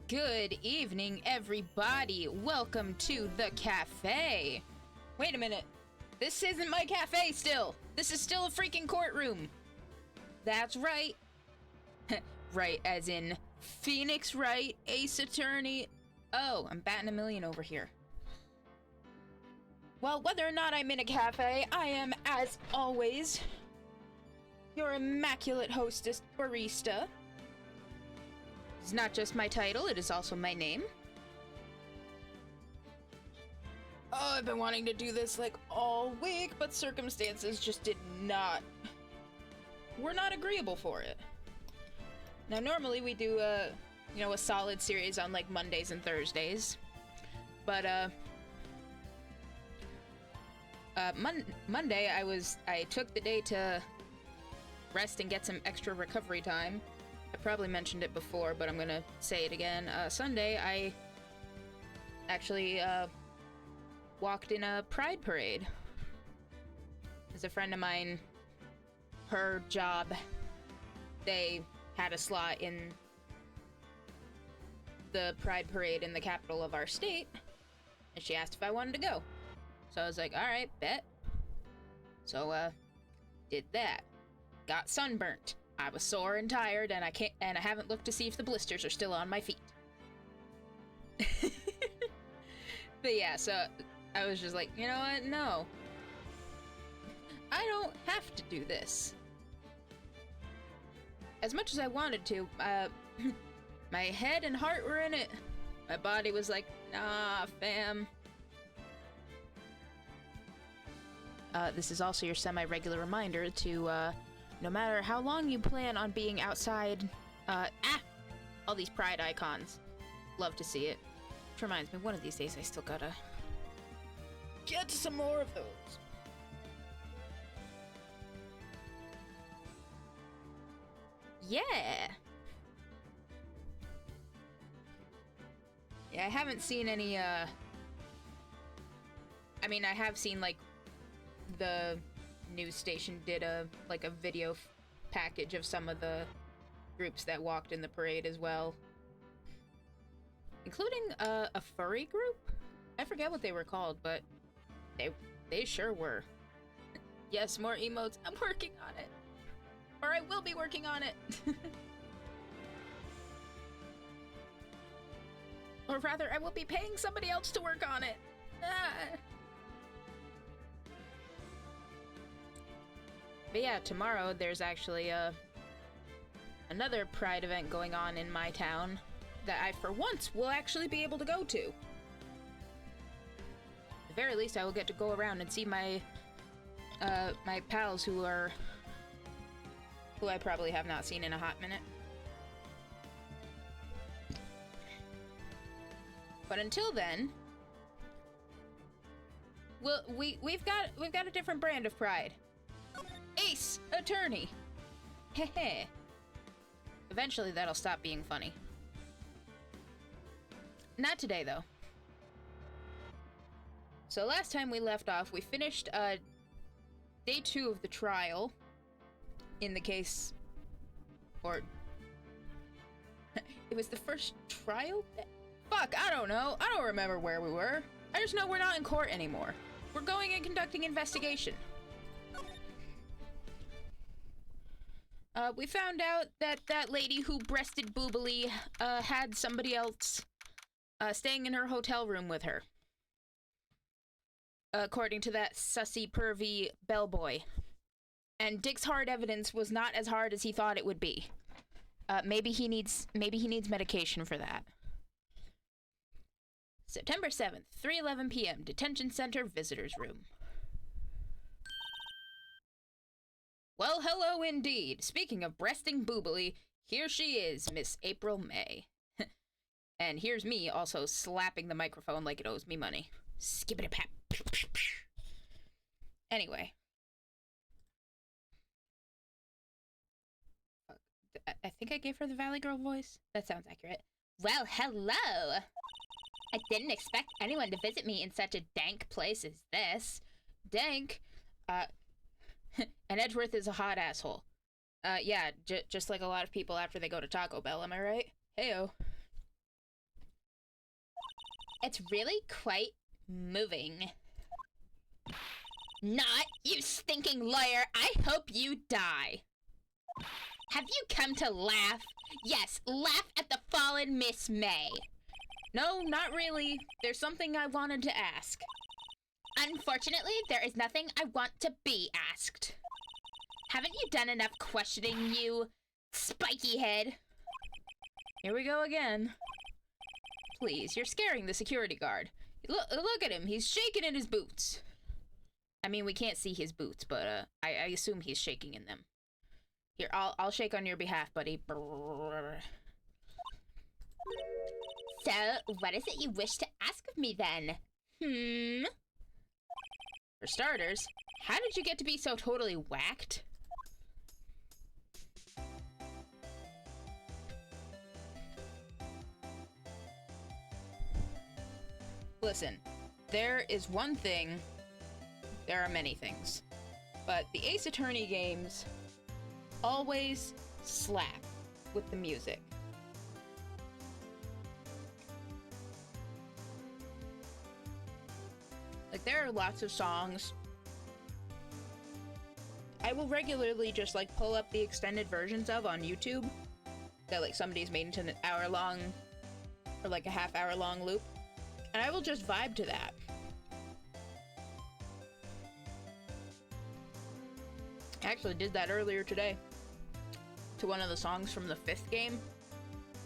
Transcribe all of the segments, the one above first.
Good evening, everybody. Welcome to the cafe. Wait a minute. This isn't my cafe still. This is still a freaking courtroom. That's right. Right, as in Phoenix Wright, Ace Attorney. Oh, I'm batting a million over here. Well, whether or not I'm in a cafe, I am, as always, your immaculate hostess, barista. It's not just my title, it is also my name. Oh, I've been wanting to do this like all week, but circumstances just were not agreeable for it. Now, normally we do a solid series on like Mondays and Thursdays, but Monday I took the day to rest and get some extra recovery time. I probably mentioned it before, but I'm gonna say it again. Sunday, I actually walked in a pride parade. As a friend of mine, her job, they had a slot in the pride parade in the capital of our state, and she asked if I wanted to go. So I was like, all right, bet. So, did that. Got sunburnt. I was sore and tired, and I haven't looked to see if the blisters are still on my feet. But yeah, so I was just like, you know what? No. I don't have to do this. As much as I wanted to, my head and heart were in it. My body was like, nah, fam. This is also your semi-regular reminder to, no matter how long you plan on being outside, all these pride icons. Love to see it. Which reminds me, one of these days I still gotta get some more of those. Yeah! Yeah, I haven't seen any, I mean, I have seen, like, the news station did a video package of some of the groups that walked in the parade as well, including a furry group. I forget what they were called, but they sure were. Yes, more emotes. I'm working on it, or I will be working on it. Or rather, I will be paying somebody else to work on it. But yeah, tomorrow there's actually another pride event going on in my town that I, for once, will actually be able to go to. At the very least, I will get to go around and see my my pals who I probably have not seen in a hot minute. But until then, we've got a different brand of pride. Ace Attorney. Hehe. Eventually that'll stop being funny. Not today, though. So last time we left off, we finished day 2 of the trial in the case, or it was the first trial? Fuck, I don't know. I don't remember where we were. I just know we're not in court anymore. We're going and conducting investigation. We found out that that lady who breasted boobily had somebody else staying in her hotel room with her. According to that sussy, pervy bellboy. And Dick's hard evidence was not as hard as he thought it would be. Maybe he needs medication for that. September 7th, 3:11 p.m., Detention Center Visitors Room. Well, hello indeed. Speaking of breasting boobily, here she is, Miss April May. And here's me also slapping the microphone like it owes me money. Skibbity-pap. Anyway. I think I gave her the Valley Girl voice. That sounds accurate. Well, hello! I didn't expect anyone to visit me in such a dank place as this. Dank? And Edgeworth is a hot asshole. Yeah, just like a lot of people after they go to Taco Bell, am I right? Heyo. It's really quite moving. Not, you stinking lawyer! I hope you die! Have you come to laugh? Yes, laugh at the fallen Miss May. No, not really. There's something I wanted to ask. Unfortunately, there is nothing I want to be asked. Haven't you done enough questioning, you spiky head? Here we go again. Please, you're scaring the security guard. Look at him, he's shaking in his boots. I mean, we can't see his boots, but I assume he's shaking in them. Here, I'll shake on your behalf, buddy. Brrr. So, what is it you wish to ask of me then? For starters, how did you get to be so totally whacked? Listen, there is one thing. There are many things. But the Ace Attorney games always slap with the music. Like, there are lots of songs. I will regularly just, like, pull up the extended versions of on YouTube that, like, somebody's made into an hour-long or, like, a half-hour-long loop. And I will just vibe to that. I actually did that earlier today to one of the songs from the 5th game.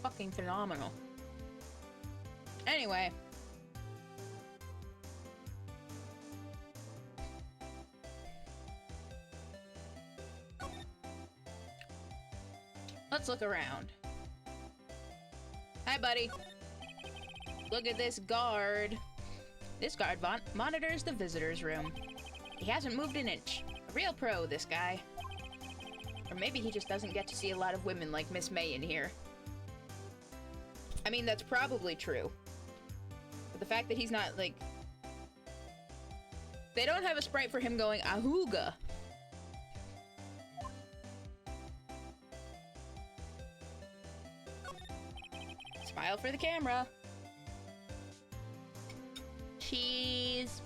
Fucking phenomenal. Anyway. Let's look around. Hi, buddy. Look at this guard. This guard monitors the visitor's room. He hasn't moved an inch. A real pro, this guy. Or maybe he just doesn't get to see a lot of women like Miss May in here. I mean, that's probably true. But the fact that he's not, like... They don't have a sprite for him going, ahooga. Smile for the camera. Cheese.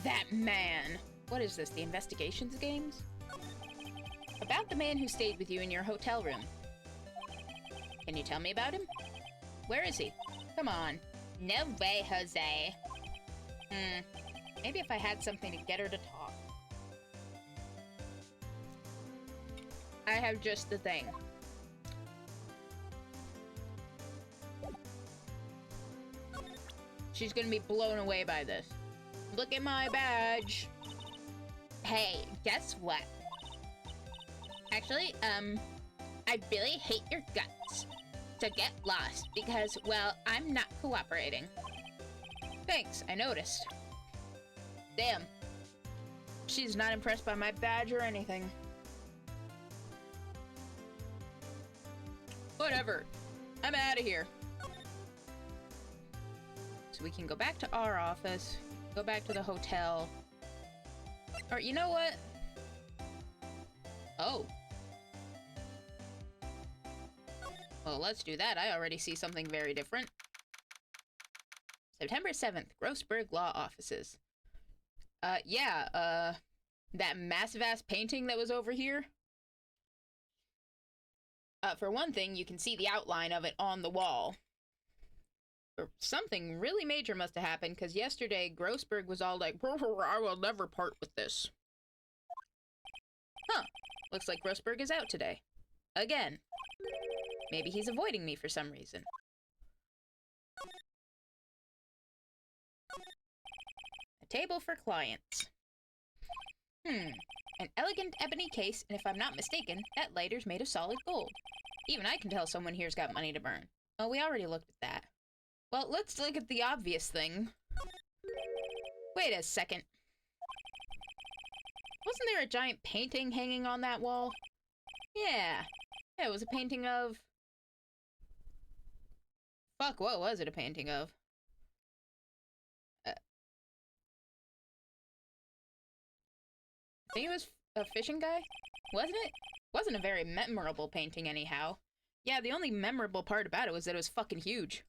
That man. What is this, the investigations games? About the man who stayed with you in your hotel room. Can you tell me about him? Where is he? Come on. No way, Jose. Maybe if I had something to get her to talk. I have just the thing. She's gonna be blown away by this. Look at my badge. Hey, guess what? Actually, I really hate your guts. So get lost, because, well, I'm not cooperating. Thanks, I noticed. Damn. She's not impressed by my badge or anything. Whatever. I'm out of here. So we can go back to our office, go back to the hotel. Or, you know what? Oh. Well, let's do that. I already see something very different. September 7th, Grossberg Law Offices. That massive-ass painting that was over here. For one thing, you can see the outline of it on the wall. Or something really major must have happened, because yesterday, Grossberg was all like, I will never part with this. Huh. Looks like Grossberg is out today. Again. Maybe he's avoiding me for some reason. A table for clients. An elegant ebony case, and if I'm not mistaken, that lighter's made of solid gold. Even I can tell someone here's got money to burn. Oh, we already looked at that. Well, let's look at the obvious thing. Wait a second. Wasn't there a giant painting hanging on that wall? Yeah. Yeah, it was a painting of... Fuck, what was it a painting of? I think it was a fishing guy? Wasn't it? Wasn't a very memorable painting anyhow. Yeah, the only memorable part about it was that it was fucking huge.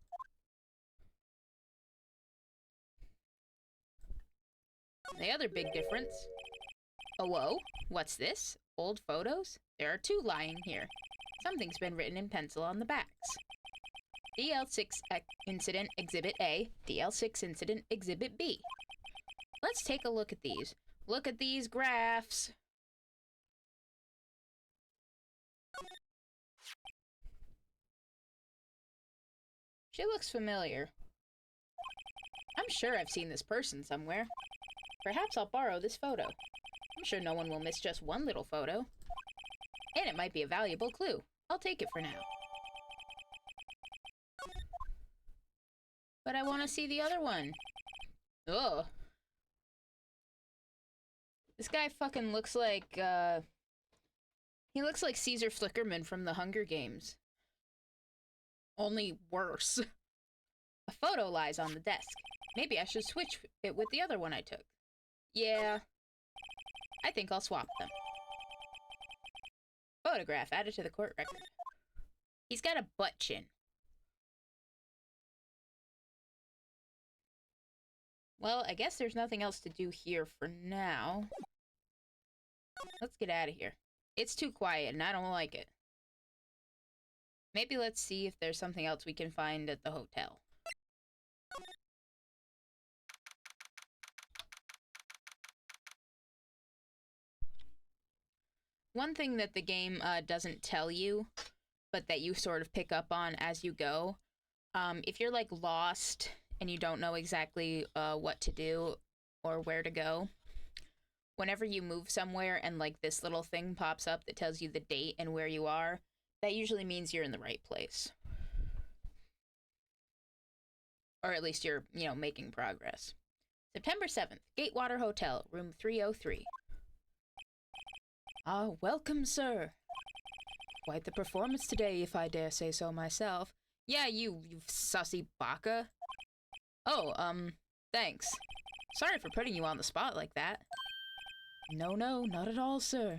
The other big difference. Oh, whoa, what's this? Old photos? There are 2 lying here. Something's been written in pencil on the backs. DL6 Incident Exhibit A, DL6 Incident Exhibit B. Let's take a look at these. Look at these graphs. She looks familiar. I'm sure I've seen this person somewhere. Perhaps I'll borrow this photo. I'm sure no one will miss just one little photo. And it might be a valuable clue. I'll take it for now. But I want to see the other one. Ugh. This guy fucking looks like, he looks like Caesar Flickerman from the Hunger Games. Only worse. A photo lies on the desk. Maybe I should switch it with the other one I took. Yeah. I think I'll swap them. Photograph added to the court record. He's got a butt chin. Well, I guess there's nothing else to do here for now. Let's get out of here. It's too quiet and I don't like it. Maybe let's see if there's something else we can find at the hotel. One thing that the game doesn't tell you, but that you sort of pick up on as you go, if you're like lost and you don't know exactly what to do or where to go, whenever you move somewhere and like this little thing pops up that tells you the date and where you are, that usually means you're in the right place. Or at least you're, you know, making progress. September 7th, Gatewater Hotel, room 303. Ah, welcome, sir. Quite the performance today, if I dare say so myself. Yeah, you sussy baka. Oh, thanks. Sorry for putting you on the spot like that. No, not at all, sir.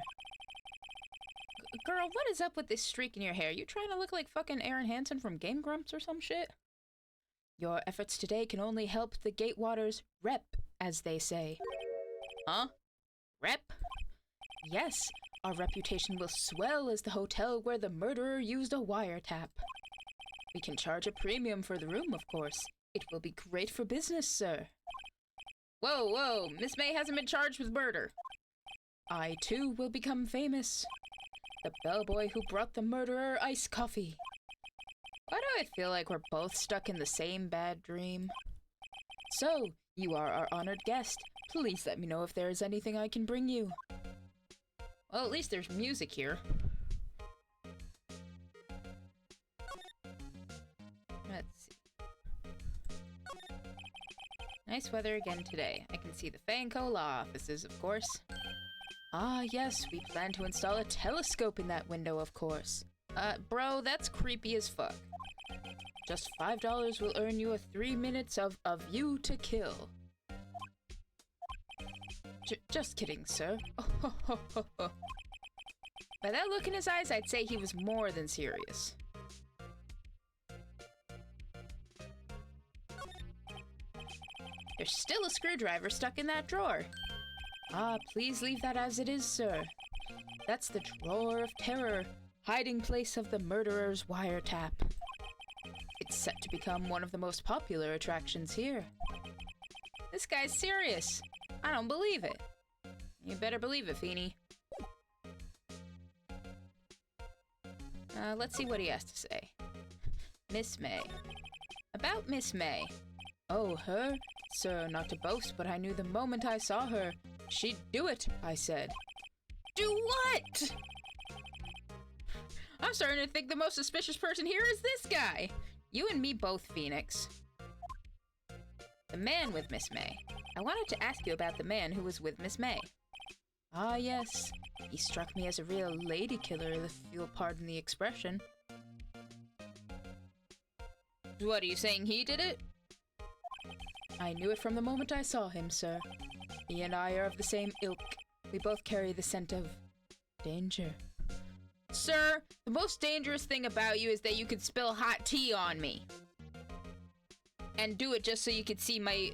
Girl, what is up with this streak in your hair? You trying to look like fucking Aaron Hansen from Game Grumps or some shit? Your efforts today can only help the Gatewaters rep, as they say. Huh? Rep? Yes, our reputation will swell as the hotel where the murderer used a wiretap. We can charge a premium for the room, of course. It will be great for business, sir. Whoa, Miss May hasn't been charged with murder. I, too, will become famous. The bellboy who brought the murderer iced coffee. Why do I feel like we're both stuck in the same bad dream? So, you are our honored guest. Please let me know if there is anything I can bring you. Well, at least there's music here. Let's see. Nice weather again today. I can see the Fanco law offices, of course. Ah, yes, we plan to install a telescope in that window, of course. Bro, that's creepy as fuck. Just $5 will earn you a 3 minutes of a view to kill. Just kidding, sir. By that look in his eyes, I'd say he was more than serious. There's still a screwdriver stuck in that drawer. Ah, please leave that as it is, sir. That's the drawer of terror, hiding place of the murderer's wiretap. It's set to become one of the most popular attractions here. This guy's serious. I don't believe it. You better believe it, Feeny. Let's see what he has to say. Miss May. About Miss May. Oh, her? Sir, not to boast, but I knew the moment I saw her. She'd do it, I said. Do what? I'm starting to think the most suspicious person here is this guy. You and me both, Phoenix. The man with Miss May. I wanted to ask you about the man who was with Miss May. Ah, yes. He struck me as a real lady killer, if you'll pardon the expression. What, are you saying he did it? I knew it from the moment I saw him, sir. He and I are of the same ilk. We both carry the scent of danger. Sir, the most dangerous thing about you is that you could spill hot tea on me. And do it just so you could see my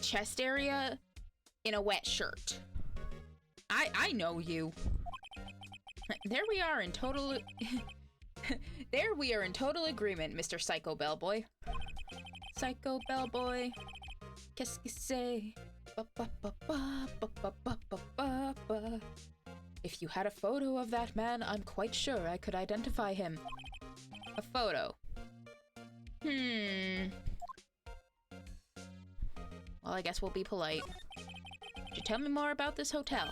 chest area in a wet shirt. I know you. There we are in total agreement, Mr. Psycho Bellboy. Psycho Bellboy. Qu'est-ce que c'est? If you had a photo of that man, I'm quite sure I could identify him. A photo. Well, I guess we'll be polite. Could you tell me more about this hotel?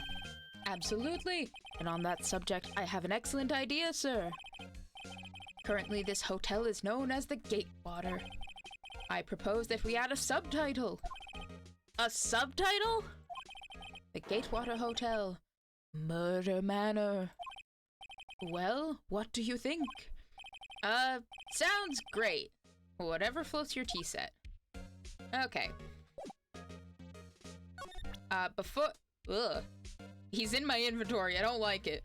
Absolutely. And on that subject, I have an excellent idea, sir. Currently, this hotel is known as the Gatewater. I propose that we add a subtitle. A subtitle? The Gatewater Hotel. Murder Manor. Well, what do you think? Sounds great. Whatever floats your tea set. Okay. Ugh. He's in my inventory. I don't like it.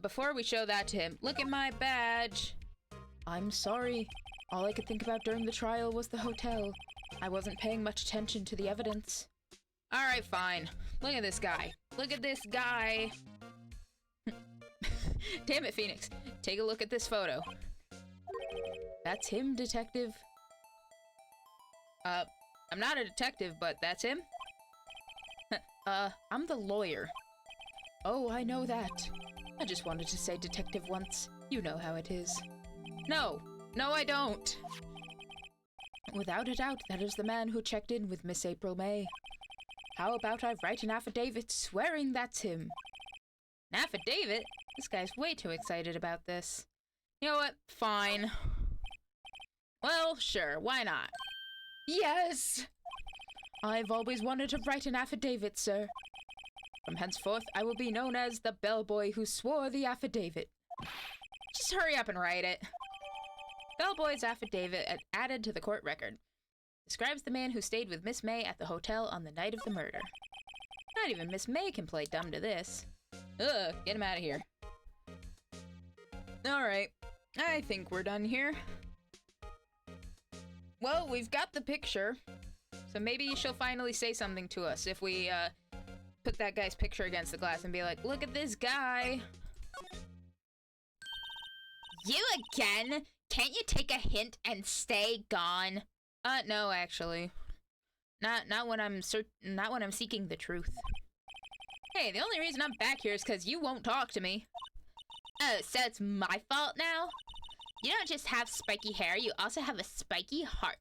Before we show that to him, look at my badge. I'm sorry. All I could think about during the trial was the hotel. I wasn't paying much attention to the evidence. Alright, fine. Look at this guy. Look at this guy. Damn it, Phoenix. Take a look at this photo. That's him, detective. I'm not a detective, but that's him? I'm the lawyer. Oh, I know that. I just wanted to say detective once. You know how it is. No, I don't. Without a doubt, that is the man who checked in with Miss April May. How about I write an affidavit swearing that's him? An affidavit? This guy's way too excited about this. You know what? Fine. Well, sure, why not? Yes! I've always wanted to write an affidavit, sir. From henceforth, I will be known as the bellboy who swore the affidavit. Just hurry up and write it. Bellboy's affidavit added to the court record. Describes the man who stayed with Miss May at the hotel on the night of the murder. Not even Miss May can play dumb to this. Ugh, get him out of here. Alright, I think we're done here. Well, we've got the picture, so maybe she'll finally say something to us if we, put that guy's picture against the glass and be like, look at this guy. You again? Can't you take a hint and stay gone? No, actually. Not when I'm seeking the truth. Hey, the only reason I'm back here is because you won't talk to me. Oh, so it's my fault now? You don't just have spiky hair, you also have a spiky heart.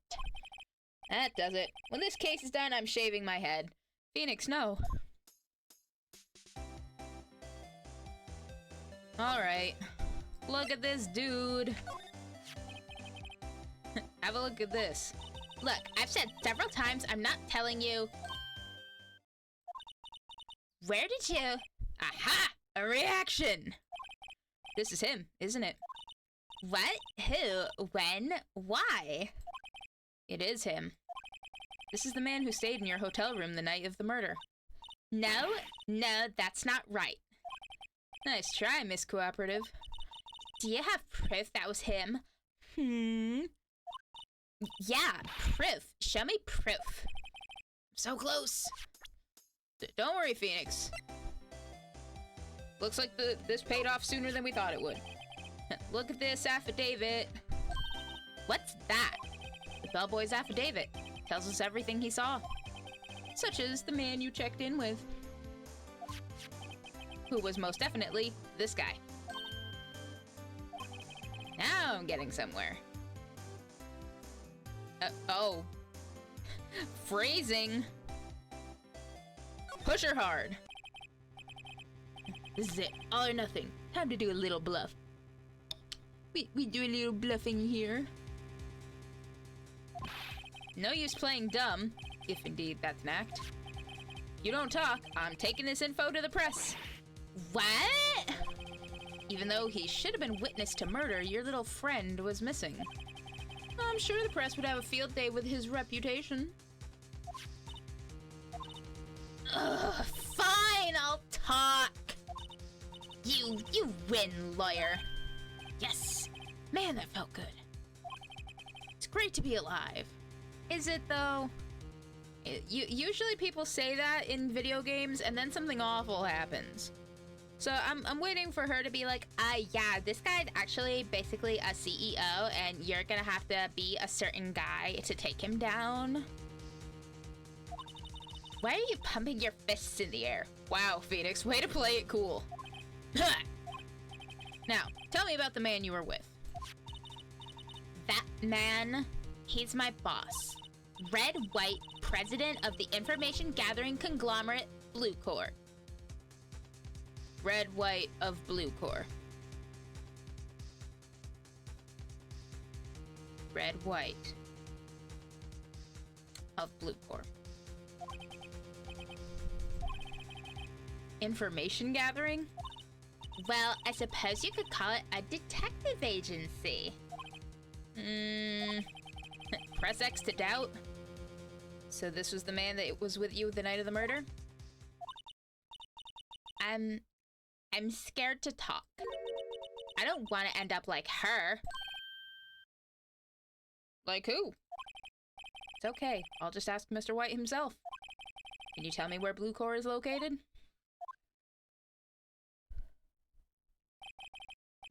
That does it. When this case is done, I'm shaving my head. Phoenix, no. Alright. Look at this dude. Have a look at this. Look, I've said several times I'm not telling you. Where did you... Aha! A reaction! This is him, isn't it? What? Who? When? Why? It is him. This is the man who stayed in your hotel room the night of the murder. No, that's not right. Nice try, Miss Cooperative. Do you have proof that was him? Yeah, proof. Show me proof. So close. Don't worry, Phoenix. Looks like this paid off sooner than we thought it would. Look at this affidavit. What's that? The bellboy's affidavit. Tells us everything he saw. Such as the man you checked in with. Who was most definitely this guy. Now I'm getting somewhere. Oh. Phrasing. Push her hard. This is it. All or nothing. Time to do a little bluff. We do a little bluffing here. No use playing dumb, if indeed that's an act. You don't talk, I'm taking this info to the press. What? Even though he should have been witness to murder, your little friend was missing. I'm sure the press would have a field day with his reputation. Ugh, fine, I'll talk. You win, lawyer. Yes. Man, that felt good. It's great to be alive. Is it, though? Usually people say that in video games, and then something awful happens. So I'm waiting for her to be like, yeah, this guy's actually basically a CEO, and you're gonna have to be a certain guy to take him down. Why are you pumping your fists in the air? Wow, Phoenix, way to play it cool. Now, tell me about the man you were with. That man, he's my boss. Red White, president of the information gathering conglomerate Blue Corps. Red White of Blue Corps. Red White of Blue Corps. Information gathering? Well, I suppose you could call it a detective agency. Press X to doubt. So this was the man that was with you the night of the murder? I'm scared to talk. I don't want to end up like her. Like who? It's okay. I'll just ask Mr. White himself. Can you tell me where Blue Corps is located?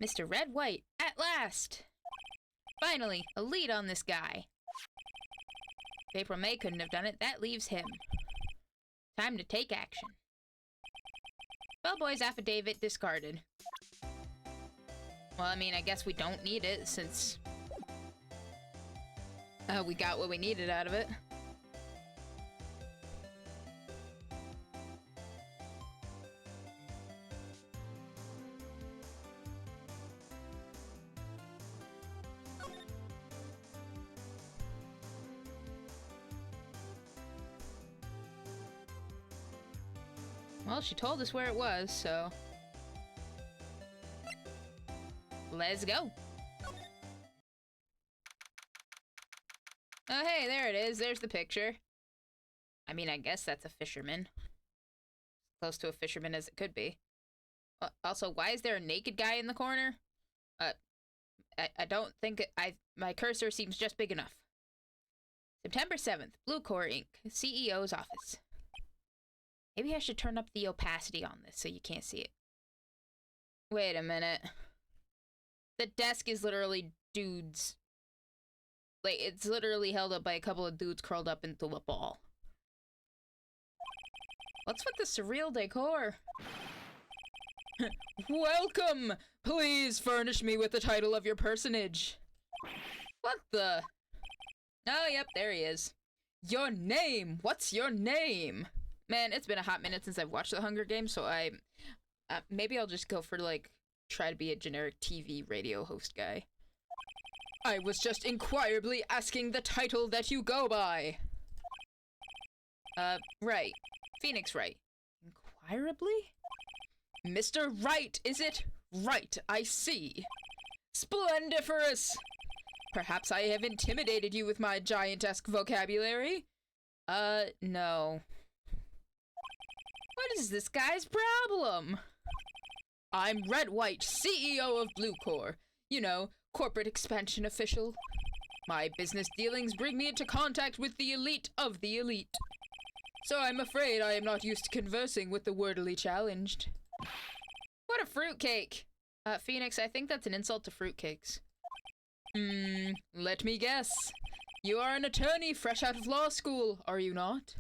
Mr. Red White, at last! Finally, a lead on this guy. If April May couldn't have done it, that leaves him. Time to take action. Bellboy's affidavit discarded. Well, I mean, I guess we don't need it since we got what we needed out of it. Well, she told us where it was, so let's go. Oh, hey, there it is. There's the picture. I mean, I guess that's a fisherman. Close to a fisherman as it could be. Also, why is there a naked guy in the corner? I don't think my cursor seems just big enough. September 7th, Blue Corps Inc., CEO's office. Maybe I should turn up the opacity on this so you can't see it. Wait a minute. The desk is literally dudes. Like, it's literally held up by a couple of dudes curled up into a ball. What's with the surreal decor? Welcome! Please furnish me with the title of your personage. What the? Oh, yep, there he is. Your name! What's your name? Man, it's been a hot minute since I've watched The Hunger Games, so maybe I'll just go for, like, try to be a generic TV radio host guy. I was just inquirably asking the title that you go by. Wright. Phoenix Wright. Inquirably? Mr. Wright, is it? Right, I see. Splendiferous! Perhaps I have intimidated you with my giantesque vocabulary? No. What is this guy's problem? I'm Red White, CEO of Blue Corps. You know, corporate expansion official. My business dealings bring me into contact with the elite of the elite. So I'm afraid I am not used to conversing with the wordily challenged. What a fruitcake! Phoenix, I think that's an insult to fruitcakes. Let me guess. You are an attorney fresh out of law school, are you not?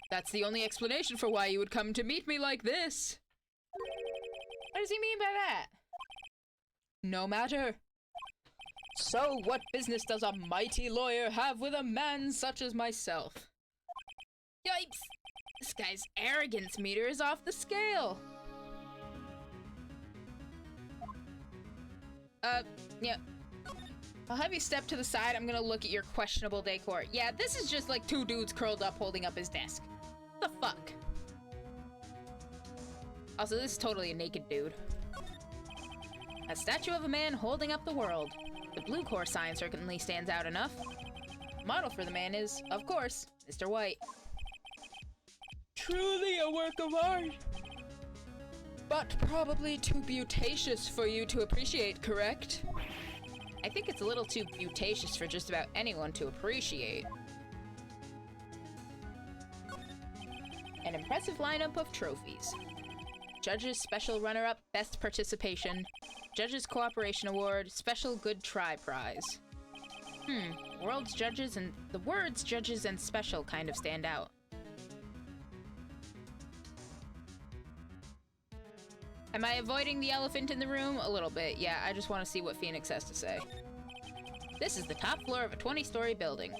That's the only explanation for why you would come to meet me like this. What does he mean by that? No matter. So what business does a mighty lawyer have with a man such as myself? Yikes! This guy's arrogance meter is off the scale. Yeah. I'll have you step to the side. I'm gonna look at your questionable decor. Yeah, this is just like two dudes curled up holding up his desk. What the fuck? Also, this is totally a naked dude. A statue of a man holding up the world. The Blue Corps sign certainly stands out enough. Model for the man is, of course, Mr. White. truly a work of art. But probably too beauticious for you to appreciate, correct? I think it's a little too beauticious for just about anyone to appreciate. An impressive lineup of trophies. Judges Special Runner-Up, Best Participation. Judges Cooperation Award, Special Good Try Prize. World's judges and the words judges and special kind of stand out. Am I avoiding the elephant in the room? A little bit, yeah. I just want to see what Phoenix has to say. This is the top floor of a 20-story building.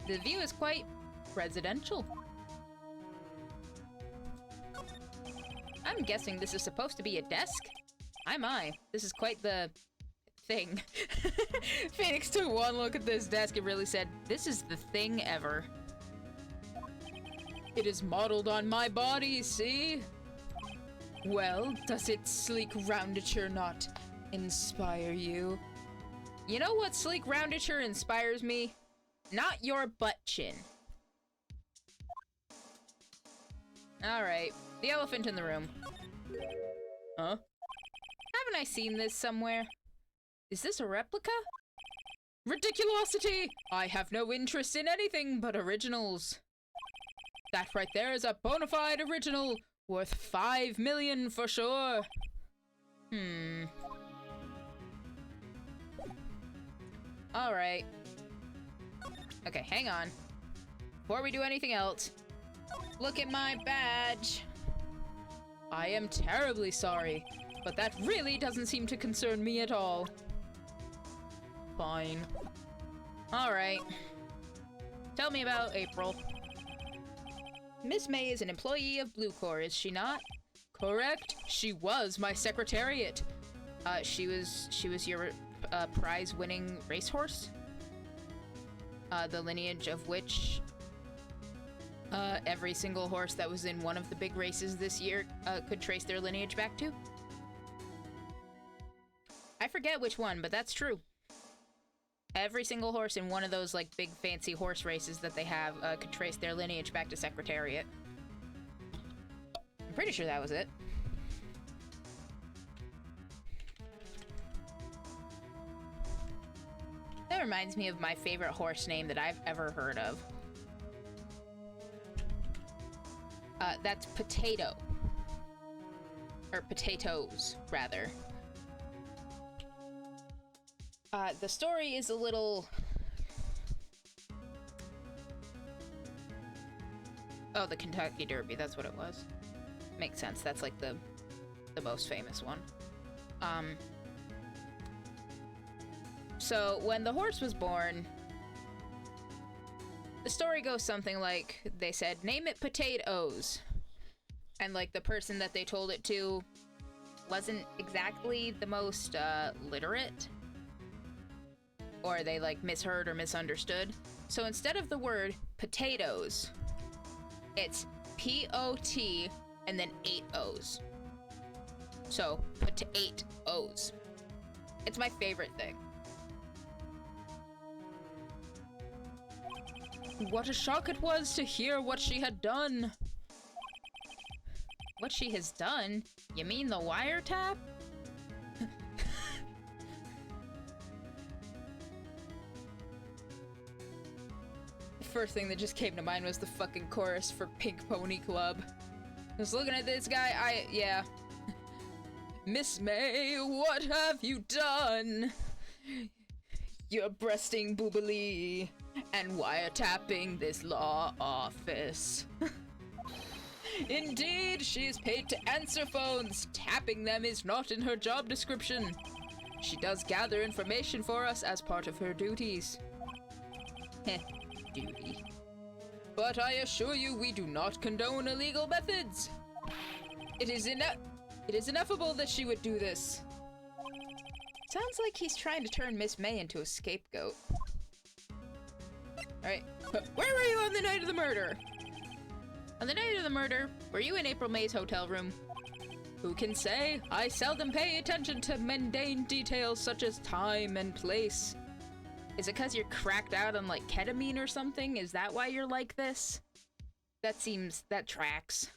The view is quite residential. I'm guessing this is supposed to be a desk? My. This is quite the thing. Phoenix took one look at this desk and really said, this is the thing ever. It is modeled on my body, see? Well, does its sleek roundature not inspire you? You know what sleek roundature inspires me? Not your butt chin. Alright, the elephant in the room. Huh? Haven't I seen this somewhere? Is this a replica? Ridiculosity! I have no interest in anything but originals. That right there is a bona fide original, worth 5 million for sure. Alright. Okay, hang on. Before we do anything else, look at my badge. I am terribly sorry, but that really doesn't seem to concern me at all. Fine. Alright. Tell me about April. Miss May is an employee of Blue Corps, is she not? Correct. She was my secretariat. She was your prize-winning racehorse? The lineage of which every single horse that was in one of the big races this year could trace their lineage back to? I forget which one, but that's true. Every single horse in one of those, like, big fancy horse races that they have could trace their lineage back to Secretariat. I'm pretty sure that was it. That reminds me of my favorite horse name that I've ever heard of. That's Potato. Or Potatoes, rather. The story is a little... Oh, the Kentucky Derby, that's what it was. Makes sense, that's like the most famous one. So, when the horse was born, the story goes something like, they said, name it Potatoes. And, like, the person that they told it to wasn't exactly the most, literate. Or they, like, misheard or misunderstood. So instead of the word potatoes, it's P-O-T and then 8 O's. So, Potatoes. It's my favorite thing. What a shock it was to hear what she had done. What she has done? You mean the wiretap? The first thing that just came to mind was the fucking chorus for Pink Pony Club. I was looking at this guy, yeah. Miss May, what have you done? You're breasting boobily and wiretapping this law office. Indeed, she is paid to answer phones. Tapping them is not in her job description. She does gather information for us as part of her duties. Heh, duty. But I assure you we do not condone illegal methods. It is ineffable that she would do this. Sounds like he's trying to turn Miss May into a scapegoat. Alright, where were you on the night of the murder? On the night of the murder, were you in April May's hotel room? Who can say? I seldom pay attention to mundane details such as time and place. Is it because you're cracked out on, like, ketamine or something? Is that why you're like this? that tracks.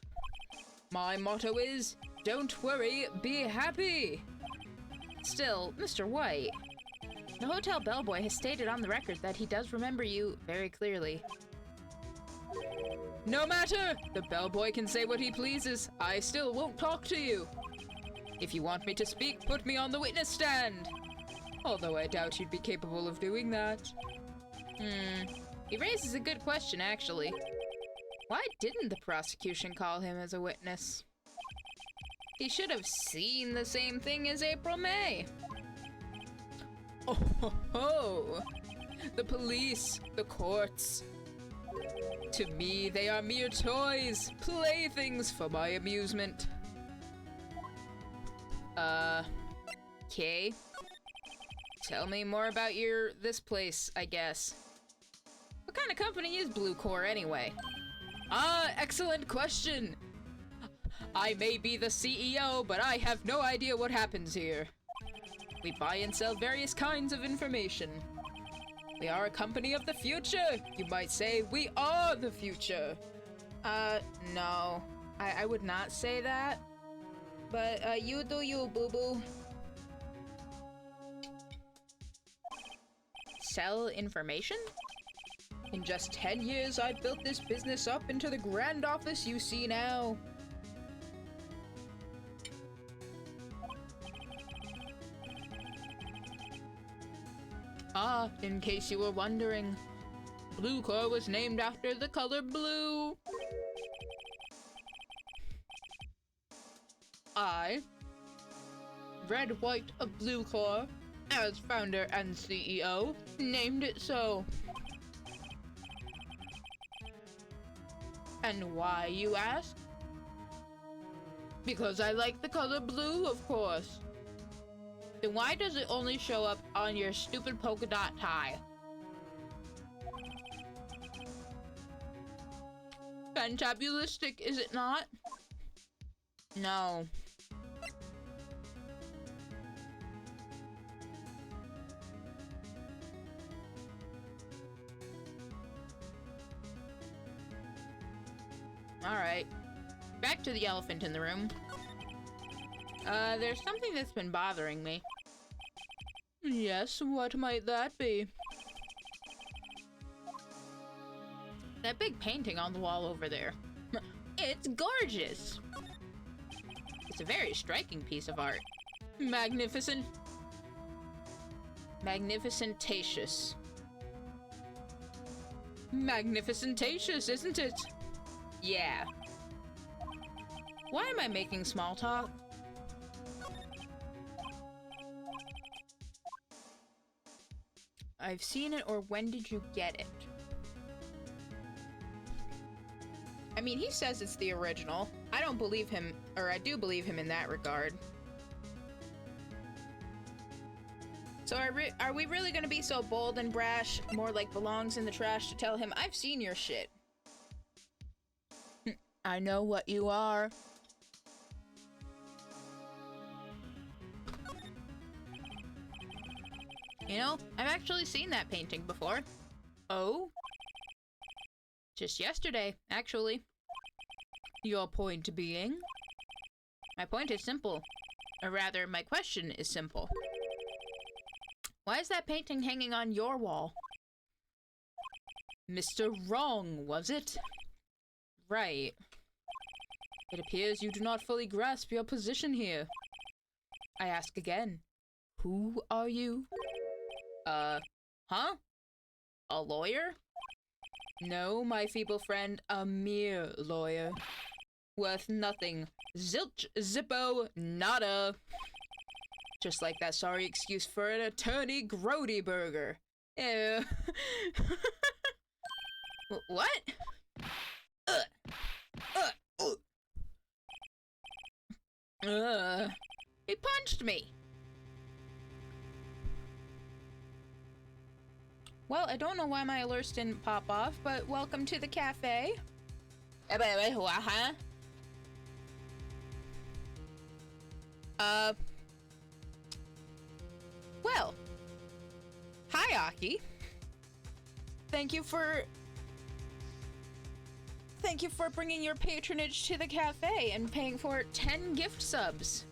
My motto is, don't worry, be happy. Still, Mr. White, the hotel bellboy has stated on the record that he does remember you very clearly. No matter! The bellboy can say what he pleases. I still won't talk to you. If you want me to speak, put me on the witness stand. Although I doubt you'd be capable of doing that. He raises a good question, actually. Why didn't the prosecution call him as a witness? He should have seen the same thing as April May. Oh ho ho! The police, the courts. To me, they are mere toys, playthings for my amusement. Okay. Tell me more about this place, I guess. What kind of company is Blue Core, anyway? Excellent question! I may be the CEO, but I have no idea what happens here. We buy and sell various kinds of information. We are a company of the future! You might say we are the future! No. I would not say that. But, you do you, boo-boo. Sell information? In just 10 years, I've built this business up into the grand office you see now. In case you were wondering, Blue Core was named after the color blue. I, Red White of Blue Core, as founder and CEO, named it so. And why, you ask? Because I like the color blue, of course. Then why does it only show up on your stupid polka dot tie? Fantabulistic, is it not? No. Alright. Back to the elephant in the room. There's something that's been bothering me. Yes, what might that be? That big painting on the wall over there. It's gorgeous! It's a very striking piece of art. Magnificent. Magnificentatious. Magnificentatious, isn't it? Yeah. Why am I making small talk? I've seen it, or when did you get it? I mean, he says it's the original. I don't believe him, or I do believe him in that regard. So are we really gonna be so bold and brash, more like belongs in the trash, to tell him, I've seen your shit? I know what you are. You know, I've actually seen that painting before. Oh? Just yesterday, actually. Your point being? My point is simple. Or rather, my question is simple. Why is that painting hanging on your wall? Mr. Wrong, was it? Right. It appears you do not fully grasp your position here. I ask again. Who are you? Huh? A lawyer? No, my feeble friend, a mere lawyer. Worth nothing. Zilch, zippo, nada. Just like that sorry excuse for an attorney Grody burger. Ew. What? He punched me. Well, I don't know why my alerts didn't pop off, but welcome to the cafe. Well. Hi, Aki. Thank thank you for bringing your patronage to the cafe and paying for 10 gift subs.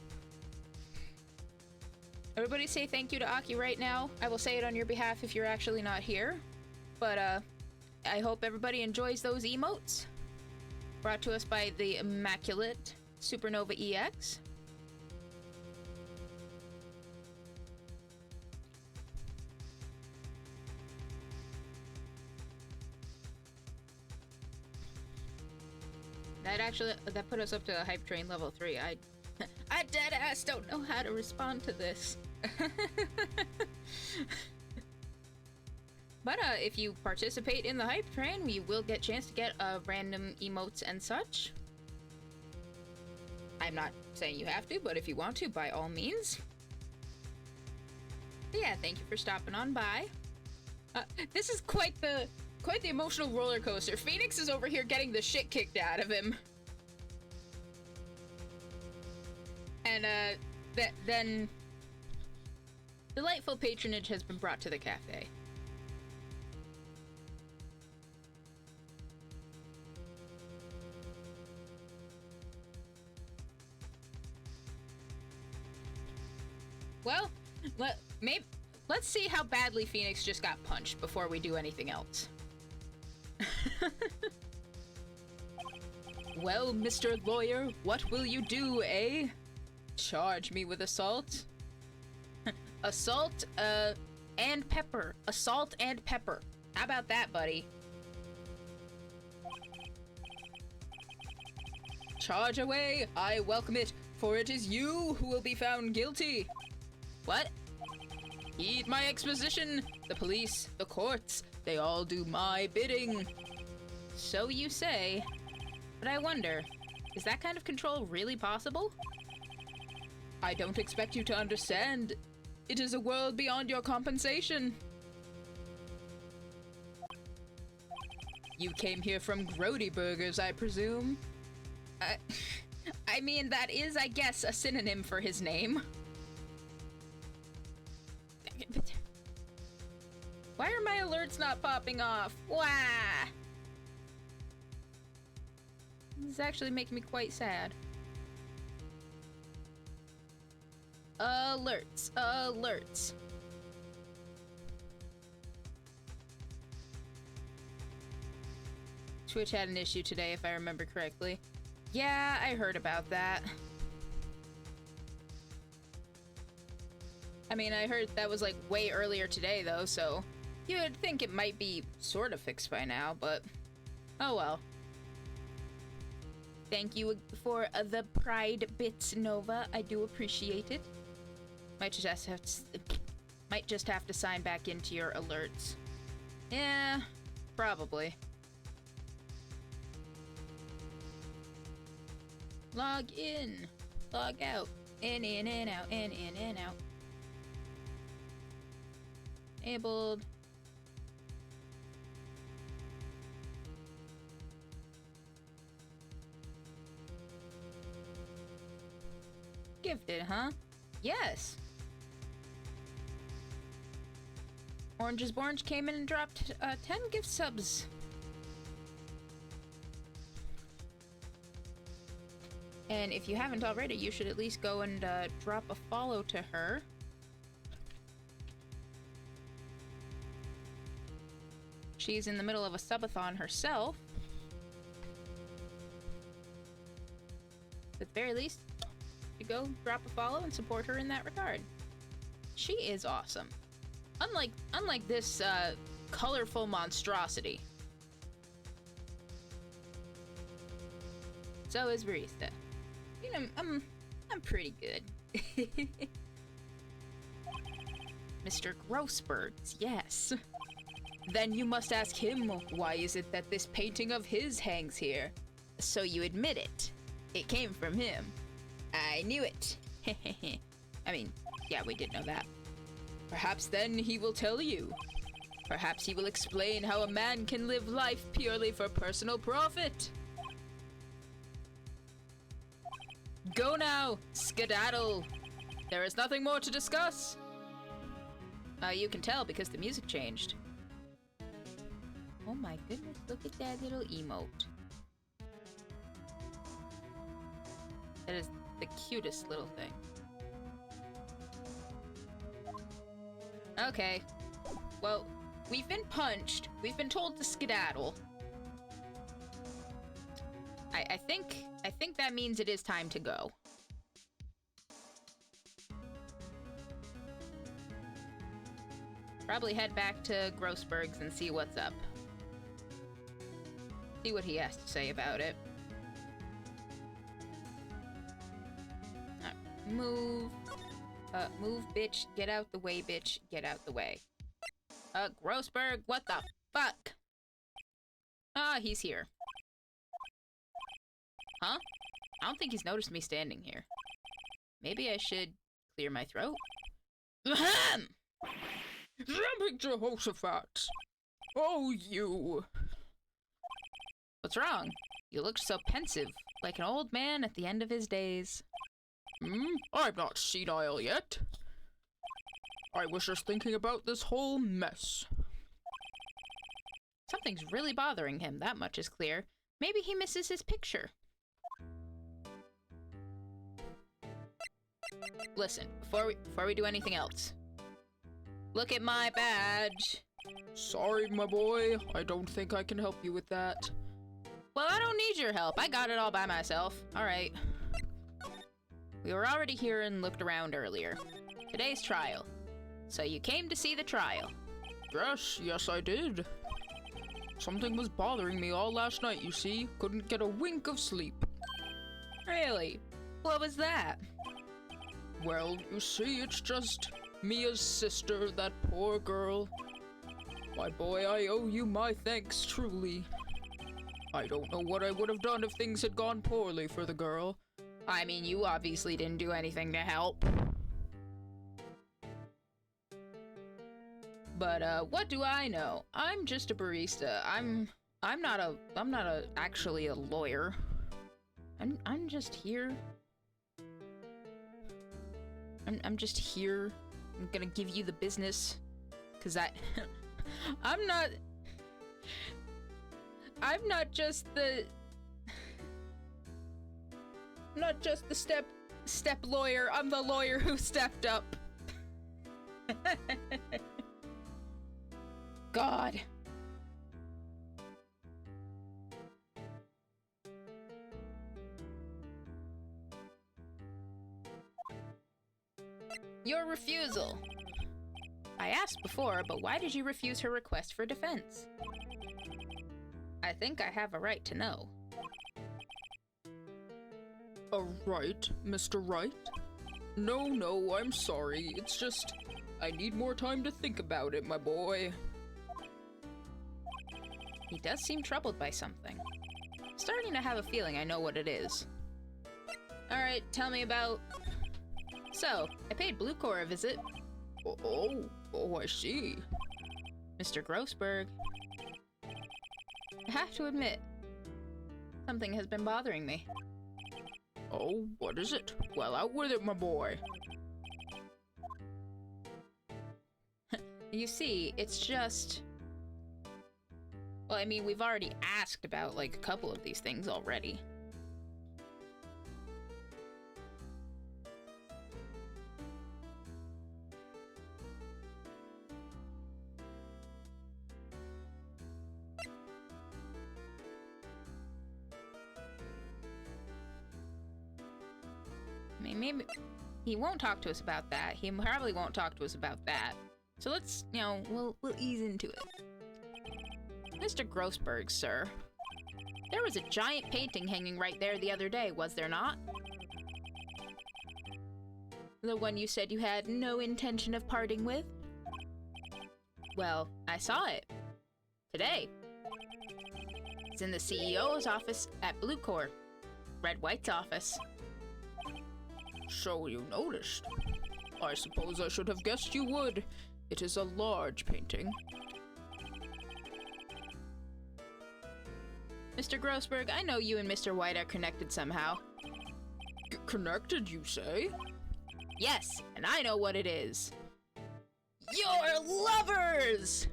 Everybody say thank you to Aki right now. I will say it on your behalf if you're actually not here. But, I hope everybody enjoys those emotes. Brought to us by the immaculate Supernova EX. That put us up to hype train level 3. I deadass don't know how to respond to this. But if you participate in the hype train, you will get a chance to get random emotes and such. I'm not saying you have to, but if you want to, by all means. But yeah, thank you for stopping on by. This is quite the emotional roller coaster. Phoenix is over here getting the shit kicked out of him. And then delightful patronage has been brought to the cafe. Well, let's see how badly Phoenix just got punched before we do anything else. Well, Mr. Lawyer, what will you do, eh? Charge me with assault? Assault, and pepper. Assault and pepper. How about that, buddy? Charge away! I welcome it, for it is you who will be found guilty. What? Heed my exposition. The police, the courts, they all do my bidding. So you say. But I wonder, is that kind of control really possible? I don't expect you to understand. It is a world beyond your compensation. You came here from Grody Burgers, I presume? I mean, that is, I guess, a synonym for his name. Why are my alerts not popping off? Wah! This is actually making me quite sad. Alerts, alerts. Twitch had an issue today, if I remember correctly. Yeah, I heard about that. I mean, I heard that was like way earlier today though, so you would think it might be sort of fixed by now, but oh well. Thank you for the pride bits, Nova. I do appreciate it. Might just have to sign back into your alerts. Yeah, probably. Log in, log out, in and out, in and out. Enabled. Gifted, huh? Yes. Orange's Orange came in and dropped 10 gift subs. And if you haven't already, you should at least go and drop a follow to her. She's in the middle of a subathon herself. At the very least, you go drop a follow and support her in that regard. She is awesome. Unlike this colorful monstrosity. So is Barista. You know, I'm pretty good. Mr. Grossbirds, yes. Then you must ask him, why is it that this painting of his hangs here? So you admit it. It came from him. I knew it. I mean, yeah, we did know that. Perhaps then he will tell you. Perhaps he will explain how a man can live life purely for personal profit. Go now, skedaddle. There is nothing more to discuss. You can tell because the music changed. Oh my goodness, look at that little emote. That is the cutest little thing. Okay. Well, we've been punched. We've been told to skedaddle. I think that means it is time to go. Probably head back to Grossberg's and see what's up. See what he has to say about it. Move. Move, bitch. Get out the way, bitch. Get out the way. Grossberg, what the fuck? Ah, he's here. Huh? I don't think he's noticed me standing here. Maybe I should clear my throat? Ahem! Jumping Jehoshaphat! Oh, you! What's wrong? You look so pensive, like an old man at the end of his days. I'm not senile yet. I was just thinking about this whole mess. Something's really bothering him, that much is clear. Maybe he misses his picture. Listen, before we do anything else. Look at my badge. Sorry, my boy. I don't think I can help you with that. Well, I don't need your help. I got it all by myself. Alright. We were already here and looked around earlier. Today's trial. So you came to see the trial. Yes, I did. Something was bothering me all last night, you see. Couldn't get a wink of sleep. Really? What was that? Well, you see, it's just Mia's sister, that poor girl. My boy, I owe you my thanks, truly. I don't know what I would have done if things had gone poorly for the girl. I mean, you obviously didn't do anything to help. But, what do I know? I'm just a barista. I'm not actually a lawyer. I'm just here. I'm just here. I'm gonna give you the business. 'Cause I'm not just the... I'm not just the step lawyer. I'm the lawyer who stepped up. God. Your refusal. I asked before, but why did you refuse her request for defense? I think I have a right to know. A right, Mr. Wright? No, I'm sorry. It's just, I need more time to think about it, my boy. He does seem troubled by something. Starting to have a feeling I know what it is. Alright, tell me about... So, I paid Blue Corps a visit. Oh, I see. Mr. Grossberg. I have to admit, something has been bothering me. Oh, what is it? Well, out with it, my boy. You see, it's just... Well, I mean, we've already asked about, like, a couple of these things already. I mean, maybe he won't talk to us about that. He probably won't talk to us about that. So let's, you know, we'll ease into it. Mr. Grossberg, sir. There was a giant painting hanging right there the other day, was there not? The one you said you had no intention of parting with? Well, I saw it. Today. It's in the CEO's office at Blue Corps. Red White's office. So you noticed. I suppose I should have guessed you would. It is a large painting. Mr. Grossberg, I know you and Mr. White are connected somehow. Connected, you say? Yes, and I know what it is. You're lovers!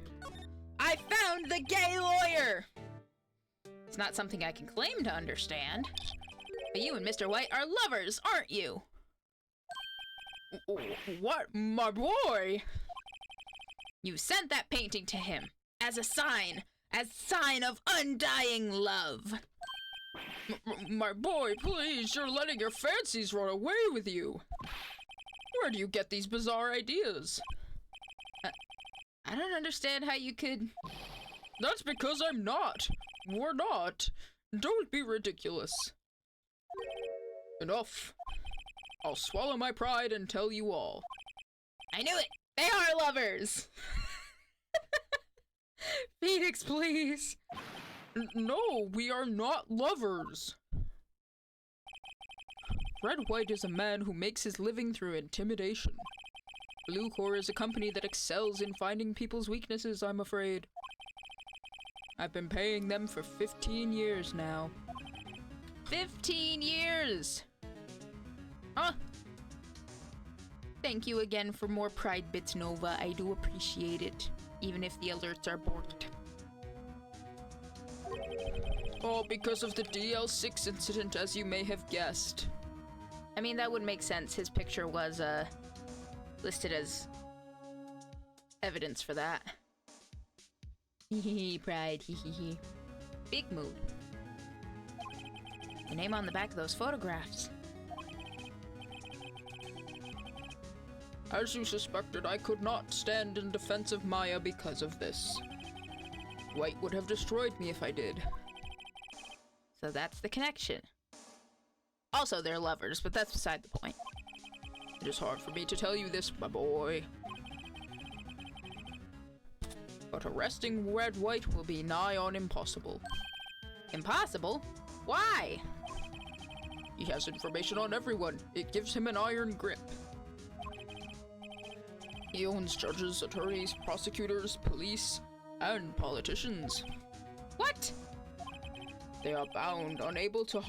I found the gay lawyer! It's not something I can claim to understand. But you and Mr. White are lovers, aren't you? What? My boy? You sent that painting to him as a sign of undying love. My boy, please, you're letting your fancies run away with you. Where do you get these bizarre ideas? I don't understand how you could... That's because I'm not. We're not. Don't be ridiculous. Enough. I'll swallow my pride and tell you all. I knew it! They are lovers! Phoenix, please! No, we are not lovers. Red White is a man who makes his living through intimidation. Blue Core is a company that excels in finding people's weaknesses, I'm afraid. I've been paying them for 15 years now. 15 years! Huh? Thank you again for more Pride Bits, Nova. I do appreciate it, even if the alerts are borked. All because of the DL6 incident, as you may have guessed. I mean, that would make sense. His picture was, listed as evidence for that. Hehe, Pride, hehehe. Big mood. The name on the back of those photographs. As you suspected, I could not stand in defense of Maya because of this. White would have destroyed me if I did. So that's the connection. Also, they're lovers, but that's beside the point. It is hard for me to tell you this, my boy. But arresting Red White will be nigh on impossible. Impossible? Why? He has information on everyone. It gives him an iron grip. He owns judges, attorneys, prosecutors, police, and politicians. What? They are bound, unable to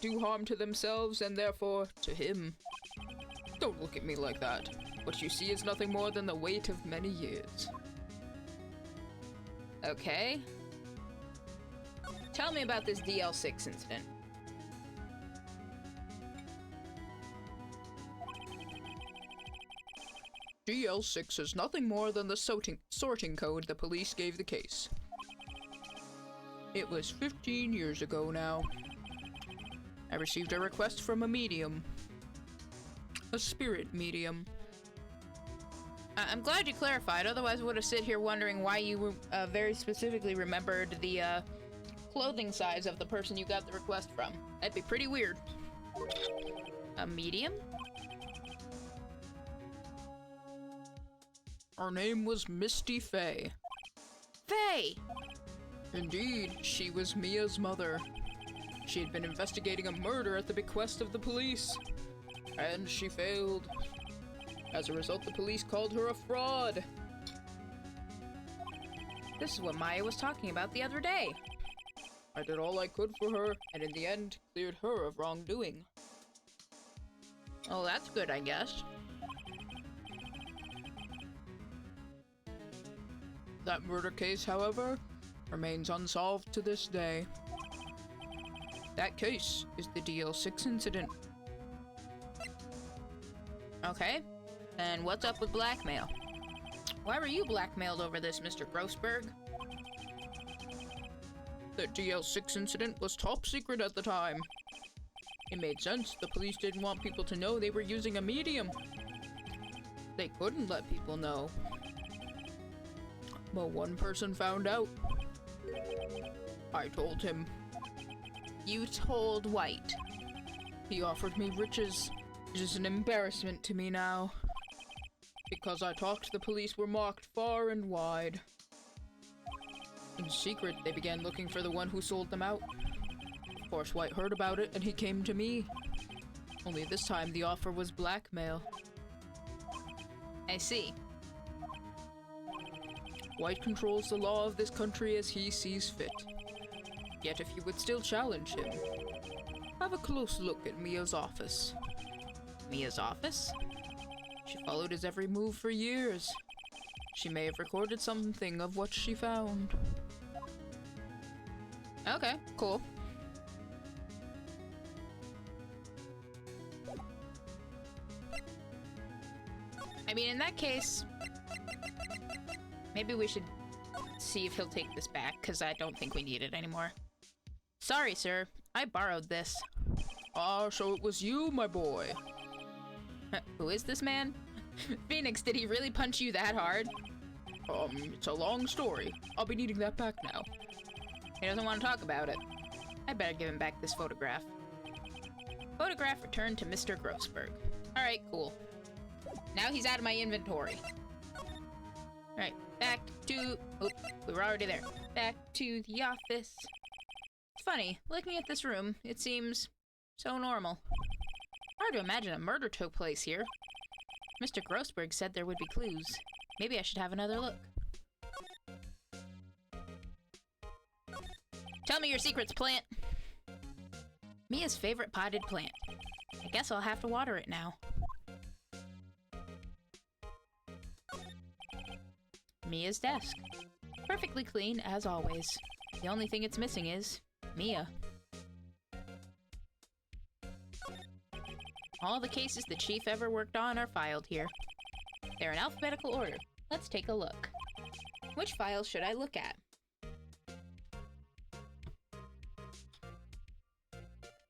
do harm to themselves and therefore to him. Don't look at me like that. What you see is nothing more than the weight of many years. Okay. Tell me about this DL6 incident. DL6 is nothing more than the sorting code the police gave the case. It was 15 years ago now. I received a request from a medium. A spirit medium. I'm glad you clarified, otherwise I would have sit here wondering why you very specifically remembered the clothing size of the person you got the request from. That'd be pretty weird. A medium? Her name was Misty Faye. Faye! Indeed, she was Mia's mother. She had been investigating a murder at the bequest of the police. And she failed. As a result, the police called her a fraud. This is what Maya was talking about the other day. I did all I could for her, and in the end, cleared her of wrongdoing. Oh, that's good, I guess. That murder case, however, remains unsolved to this day. That case is the DL6 incident. Okay. And what's up with blackmail? Why were you blackmailed over this, Mr. Grossberg? The DL6 incident was top secret at the time. It made sense. The police didn't want people to know they were using a medium. They couldn't let people know. But one person found out. I told him. You told White. He offered me riches. It is an embarrassment to me now. Because I talked, the police were mocked far and wide. In secret, they began looking for the one who sold them out. Of course, White heard about it, and he came to me. Only this time, the offer was blackmail. I see. White controls the law of this country as he sees fit. Yet if you would still challenge him, have a close look at Mia's office. Mia's office? She followed his every move for years. She may have recorded something of what she found. Okay, cool. I mean, in that case, maybe we should see if he'll take this back, because I don't think we need it anymore. Sorry, sir. I borrowed this. Ah, so it was you, my boy. Who is this man? Phoenix, did he really punch you that hard? It's a long story. I'll be needing that back now. He doesn't want to talk about it. I better give him back this photograph. Photograph returned to Mr. Grossberg. Alright, cool. Now he's out of my inventory. Alright, back to... Oh, we were already there. Back to the office. It's funny, looking at this room, it seems so normal. Hard to imagine a murder took place here. Mr. Grossberg said there would be clues. Maybe I should have another look. Tell me your secrets, plant! Mia's favorite potted plant. I guess I'll have to water it now. Mia's desk. Perfectly clean, as always. The only thing it's missing is Mia. All the cases the chief ever worked on are filed here. They're in alphabetical order. Let's take a look. Which file should I look at?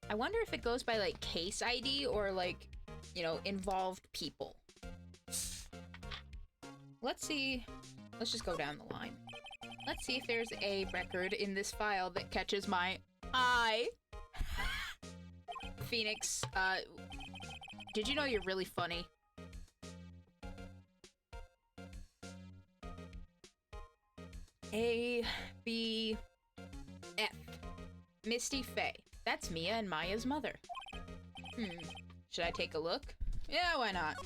I wonder if it goes by, like, case ID or, like, you know, involved people. Let's see. Let's just go down the line. Let's see if there's a record in this file that catches my eye. Phoenix, did you know you're really funny? A, B, F. Misty Faye. That's Mia and Maya's mother. Should I take a look? Yeah, why not?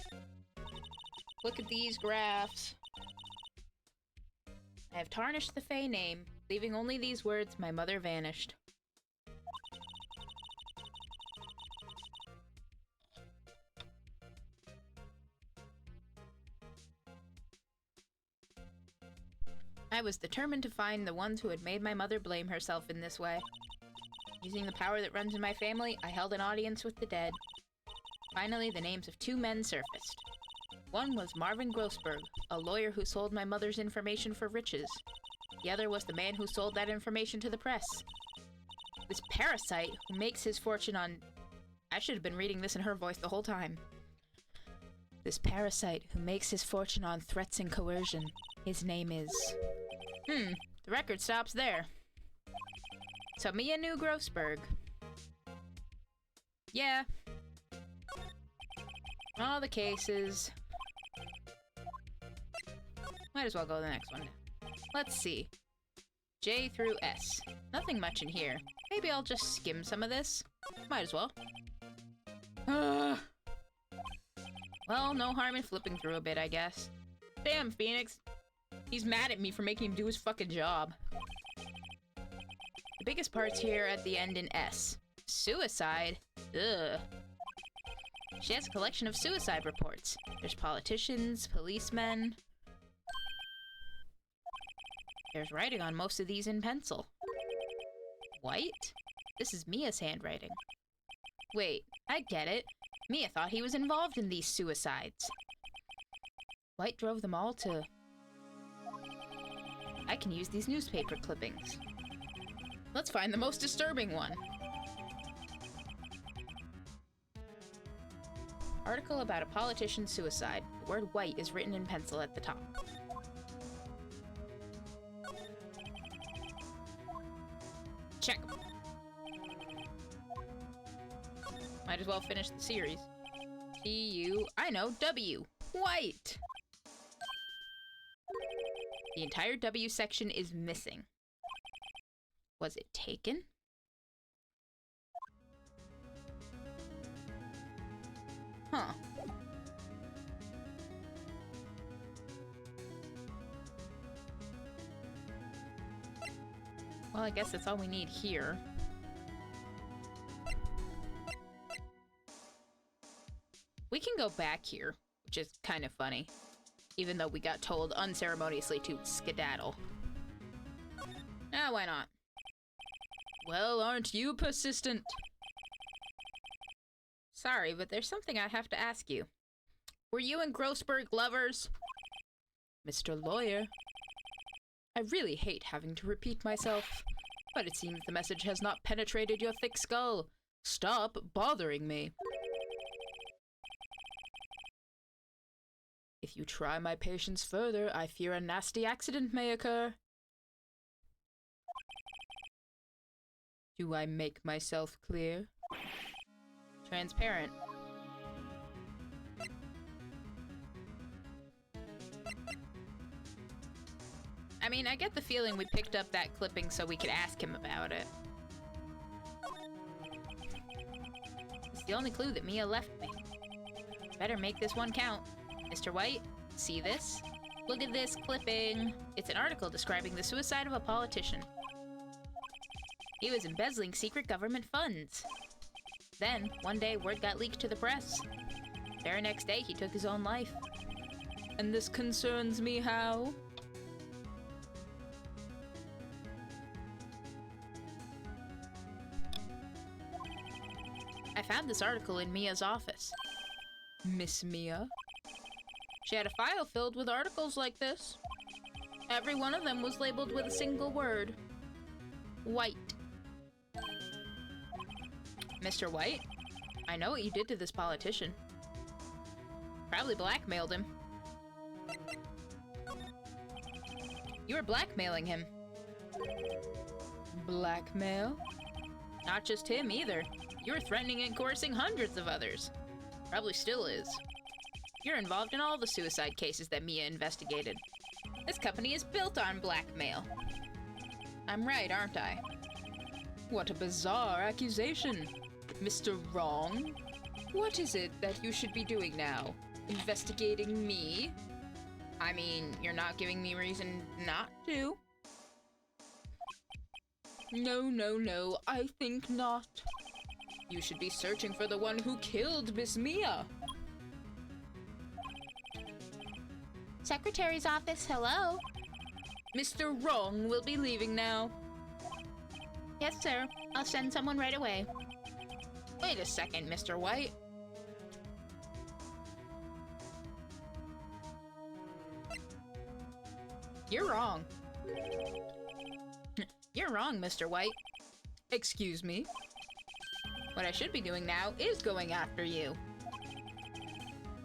Look at these graphs. I have tarnished the Faye name, leaving only these words, my mother vanished. I was determined to find the ones who had made my mother blame herself in this way. Using the power that runs in my family, I held an audience with the dead. Finally, the names of two men surfaced. One was Marvin Grossberg, a lawyer who sold my mother's information for riches. The other was the man who sold that information to the press. This parasite who makes his fortune on... I should have been reading this in her voice the whole time. This parasite who makes his fortune on threats and coercion. His name is... the record stops there. So Mia knew Grossberg. Yeah. All the cases. Might as well go to the next one. Let's see. J through S. Nothing much in here. Maybe I'll just skim some of this. Might as well. Well, no harm in flipping through a bit, I guess. Damn, Phoenix. He's mad at me for making him do his fucking job. The biggest part's here at the end in S. Suicide? Ugh. She has a collection of suicide reports. There's politicians, policemen. There's writing on most of these in pencil. White? This is Mia's handwriting. Wait, I get it. Mia thought he was involved in these suicides. White drove them all to... I can use these newspaper clippings. Let's find the most disturbing one. Article about a politician's suicide. The word white is written in pencil at the top. Check. Might as well finish the series. T-U... I know, W. White! The entire W section is missing. Was it taken? Huh. Well, I guess that's all we need here. We can go back here, which is kind of funny. Even though we got told unceremoniously to skedaddle. Ah, why not? Well, aren't you persistent? Sorry, but there's something I have to ask you. Were you and Grossberg lovers? Mr. Lawyer. I really hate having to repeat myself, but it seems the message has not penetrated your thick skull. Stop bothering me. If you try my patience further, I fear a nasty accident may occur. Do I make myself clear? Transparent. I mean, I get the feeling we picked up that clipping so we could ask him about it. It's the only clue that Mia left me. Better make this one count. Mr. White, see this? Look at this clipping. It's an article describing the suicide of a politician. He was embezzling secret government funds. Then, one day, word got leaked to the press. The very next day, he took his own life. And this concerns me how? I found this article in Mia's office. Miss Mia? She had a file filled with articles like this. Every one of them was labeled with a single word. White. Mr. White, I know what you did to this politician. Probably blackmailed him. You were blackmailing him. Blackmail? Not just him, either. You were threatening and coercing hundreds of others. Probably still is. You're involved in all the suicide cases that Mia investigated. This company is built on blackmail. I'm right, aren't I? What a bizarre accusation. Mr. Wrong? What is it that you should be doing now? Investigating me? I mean, you're not giving me reason not to. No, I think not. You should be searching for the one who killed Miss Mia. Secretary's office, hello? Mr. Wrong will be leaving now. Yes, sir. I'll send someone right away. Wait a second, Mr. White. You're wrong. You're wrong, Mr. White. Excuse me? What I should be doing now is going after you.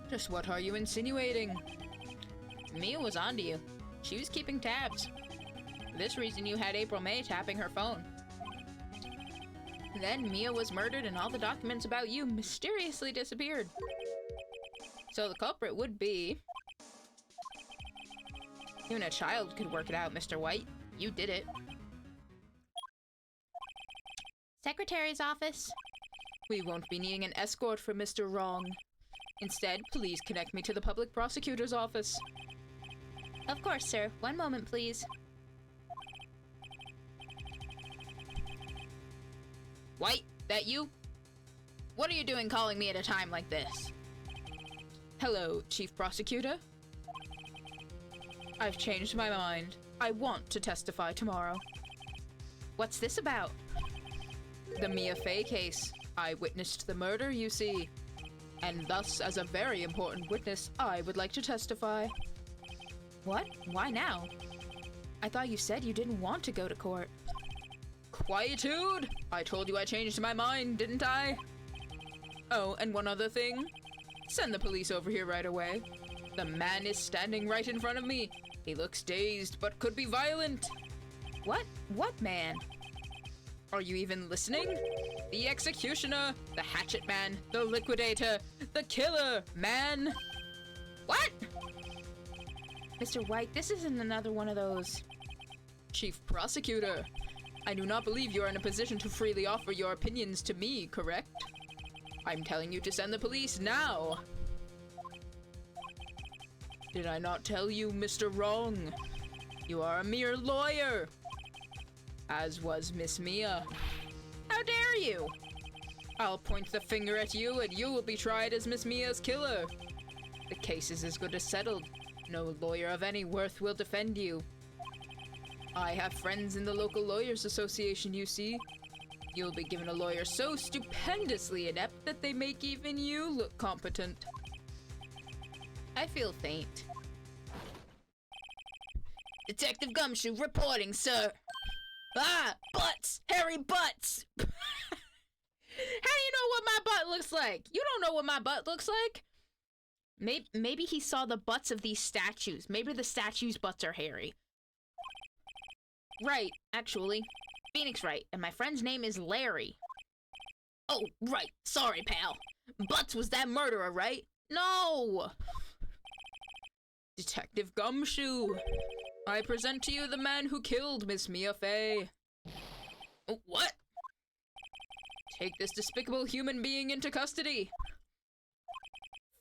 Just what are you insinuating? Mia was onto you. She was keeping tabs. For this reason, you had April May tapping her phone. Then Mia was murdered and all the documents about you mysteriously disappeared. So the culprit would be... Even a child could work it out, Mr. White. You did it. Secretary's office. We won't be needing an escort for Mr. Wrong. Instead, please connect me to the public prosecutor's office. Of course, sir. One moment, please. White, that you? What are you doing calling me at a time like this? Hello, Chief Prosecutor. I've changed my mind. I want to testify tomorrow. What's this about? The Mia Fey case. I witnessed the murder, you see. And thus, as a very important witness, I would like to testify. What? Why now? I thought you said you didn't want to go to court. Quietude! I told you I changed my mind, didn't I? Oh, and one other thing. Send the police over here right away. The man is standing right in front of me. He looks dazed, but could be violent. What? What man? Are you even listening? The executioner, the hatchet man, the liquidator, the killer, man! What? Mr. White, this isn't another one of those. Chief Prosecutor, I do not believe you are in a position to freely offer your opinions to me, correct? I'm telling you to send the police now! Did I not tell you, Mr. Wrong? You are a mere lawyer! As was Miss Mia. How dare you? I'll point the finger at you and you will be tried as Miss Mia's killer. The case is as good as settled. No lawyer of any worth will defend you. I have friends in the local lawyers association, you see. You'll be given a lawyer so stupendously inept that they make even you look competent. I feel faint. Detective Gumshoe reporting, sir. Ah, butts! Hairy butts! How do you know what my butt looks like? You don't know what my butt looks like. Maybe he saw the butts of these statues. Maybe the statues' butts are hairy. Right, actually. Phoenix Wright, and my friend's name is Larry. Oh, right. Sorry, pal. Butts was that murderer, right? No! Detective Gumshoe, I present to you the man who killed Miss Mia Fey. What? Take this despicable human being into custody.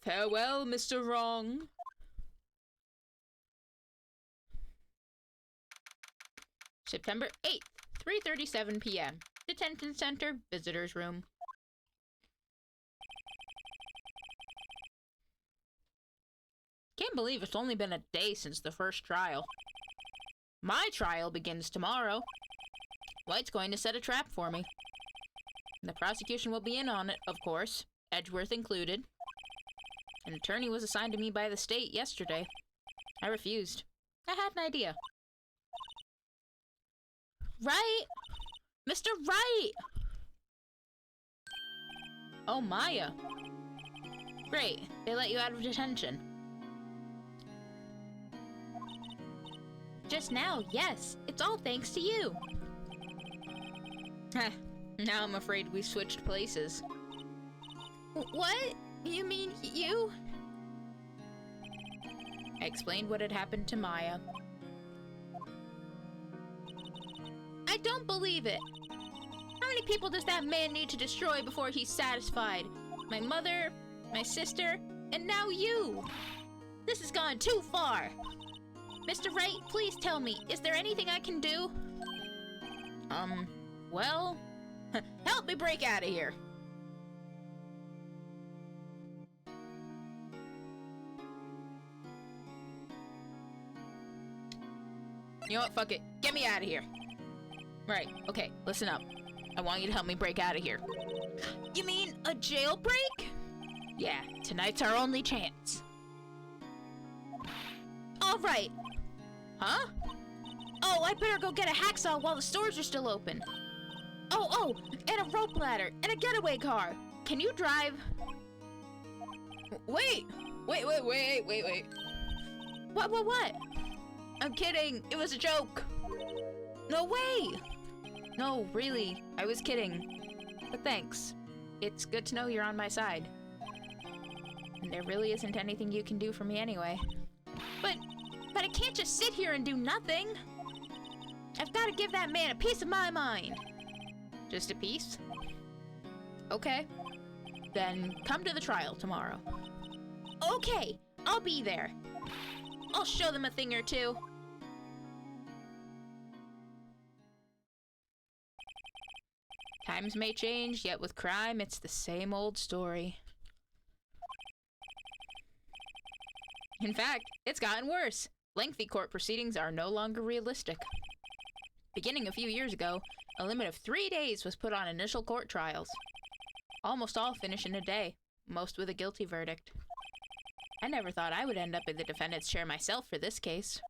Farewell, Mr. Wrong. September 8th, 3:37 p.m. Detention Center, Visitors Room. Can't believe it's only been a day since the first trial. My trial begins tomorrow. White's going to set a trap for me. The prosecution will be in on it, of course, Edgeworth included. An attorney was assigned to me by the state yesterday. I refused. I had an idea. Wright! Mr. Wright! Oh, Maya. Great, they let you out of detention. Just now, yes. It's all thanks to you. Heh, now I'm afraid we switched places. What? You mean you? I explained what had happened to Maya. I don't believe it. How many people does that man need to destroy before he's satisfied? My mother, my sister, and now you. This has gone too far. Mr. Wright, please tell me, is there anything I can do? Well, help me break out of here. You know what, fuck it. Get me out of here. Right, okay, listen up. I want you to help me break out of here. You mean a jailbreak? Yeah, tonight's our only chance. All right. Huh? Oh, I better go get a hacksaw while the stores are still open. Oh, and a rope ladder, and a getaway car. Can you drive? Wait! What? I'm kidding. It was a joke. No way. No, really. I was kidding. But thanks. It's good to know you're on my side. And there really isn't anything you can do for me anyway. But I can't just sit here and do nothing. I've got to give that man a piece of my mind. Just a piece? Okay. Then come to the trial tomorrow. Okay, I'll be there. I'll show them a thing or two. Times may change, yet with crime, it's the same old story. In fact, it's gotten worse. Lengthy court proceedings are no longer realistic. Beginning a few years ago, a limit of 3 days was put on initial court trials. Almost all finish in a day, most with a guilty verdict. I never thought I would end up in the defendant's chair myself for this case.